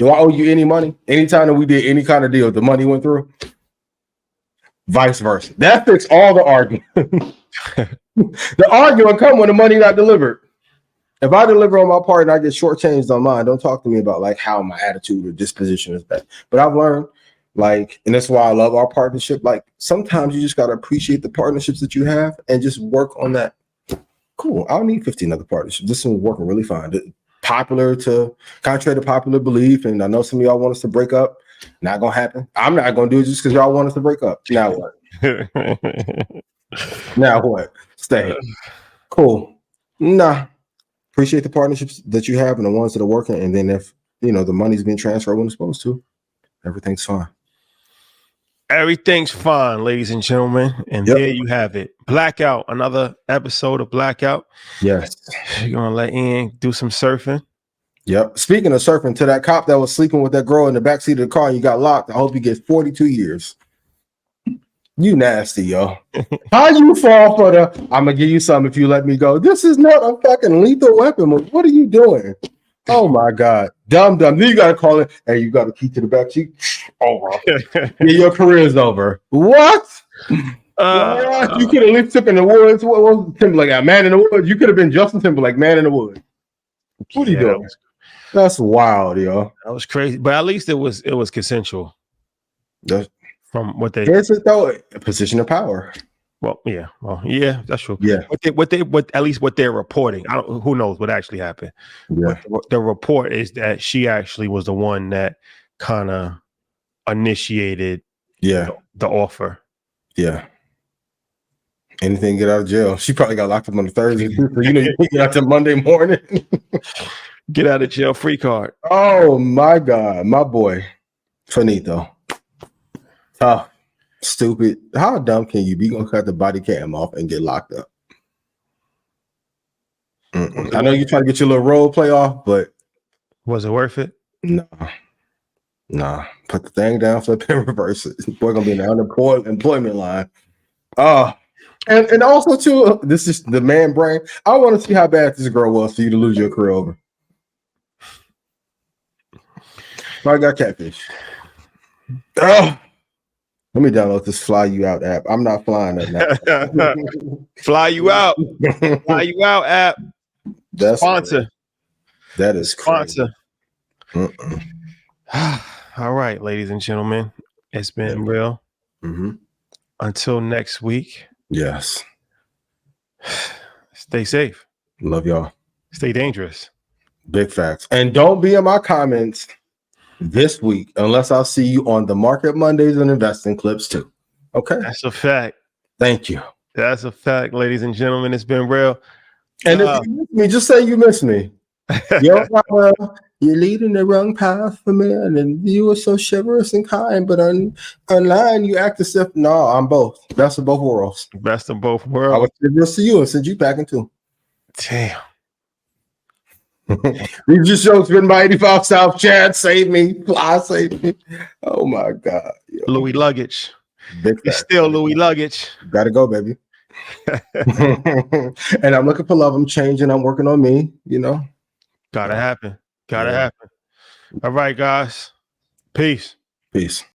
owe you any money? Anytime that we did any kind of deal, the money went through. Vice versa. That fixed all the argument. The argument come when the money not delivered. If I deliver on my part and I get shortchanged on mine, don't talk to me about like how my attitude or disposition is bad. But I've learned, like, and that's why I love our partnership. Like sometimes you just gotta appreciate the partnerships that you have and just work on that. Cool. I don't need 15 other partnerships. This one's working really fine. Contrary to popular belief, and I know some of y'all want us to break up. Not gonna happen. I'm not gonna do it just because y'all want us to break up. Now what? Now what? Stay. Cool. Nah. Appreciate the partnerships that you have and the ones that are working. And then if the money's being transferred when it's supposed to, everything's fine. Everything's fine, ladies and gentlemen. And there you have it. Blackout, another episode of Blackout. Yes. You're gonna let Ian do some surfing. Yep. Speaking of surfing, to that cop that was sleeping with that girl in the backseat of the car and you got locked, I hope you get 42 years. You nasty, yo. How you fall for I'm gonna give you something if you let me go. This is not a fucking lethal weapon. What are you doing? Oh my God. Dumb. Then you gotta call it. Hey, you got a key to the back seat. Over. Yeah, your career is over. What? What? You could have lived up in the woods. What was Timberlake? A Man in the Woods? You could have been Justin Timberlake, Man in the Woods. What are you doing? That's wild, yo. That was crazy. But at least it was consensual. From what they is it though? A position of power. Well, yeah, that's true. Yeah. What at least what they're reporting. Who knows what actually happened. Yeah. But the report is that she actually was the one that kind of initiated the offer. Yeah. Anything get out of jail. She probably got locked up on a Thursday. You get out to Monday morning. Get out of jail free card. Oh my God, my boy, Finito. Tough, stupid. How dumb can you be? Gonna cut the body cam off and get locked up? I know you're trying to get your little role play off, but was it worth it? Nah. Put the thing down, flip and reverse it. Boy, gonna be in the unemployment line. And also too, this is the man brain. I want to see how bad this girl was for you to lose your career over. I got catfish. Oh, let me download this FlyMeOut app. I'm not flying that now. Fly you out. Fly you out app. That's sponsor. Crazy. That is sponsor. All right, ladies and gentlemen, it's been real. Mm-hmm. Until next week. Yes. Stay safe. Love y'all. Stay dangerous. Big facts. And don't be in my comments this week unless I'll see you on the Market Mondays and Investing Clips too. Okay? That's a fact. Thank you. That's a fact, ladies and gentlemen. It's been real. And if you miss me, just say you miss me. You're leading the wrong path for me, and you were so chivalrous and kind, but online you act as if no, I'm both. Best of both worlds. Best of both worlds. I was chivalrous to you and send you packing too. Damn. These just jokes written by 85 South. Chad, save me. Fly, save me. Oh my God. Yo. Louis Luggage. It's still Louis Luggage. Gotta go, baby. And I'm looking for love. I'm changing. I'm working on me, you know. Gotta happen. Gotta happen. All right, guys. Peace. Peace.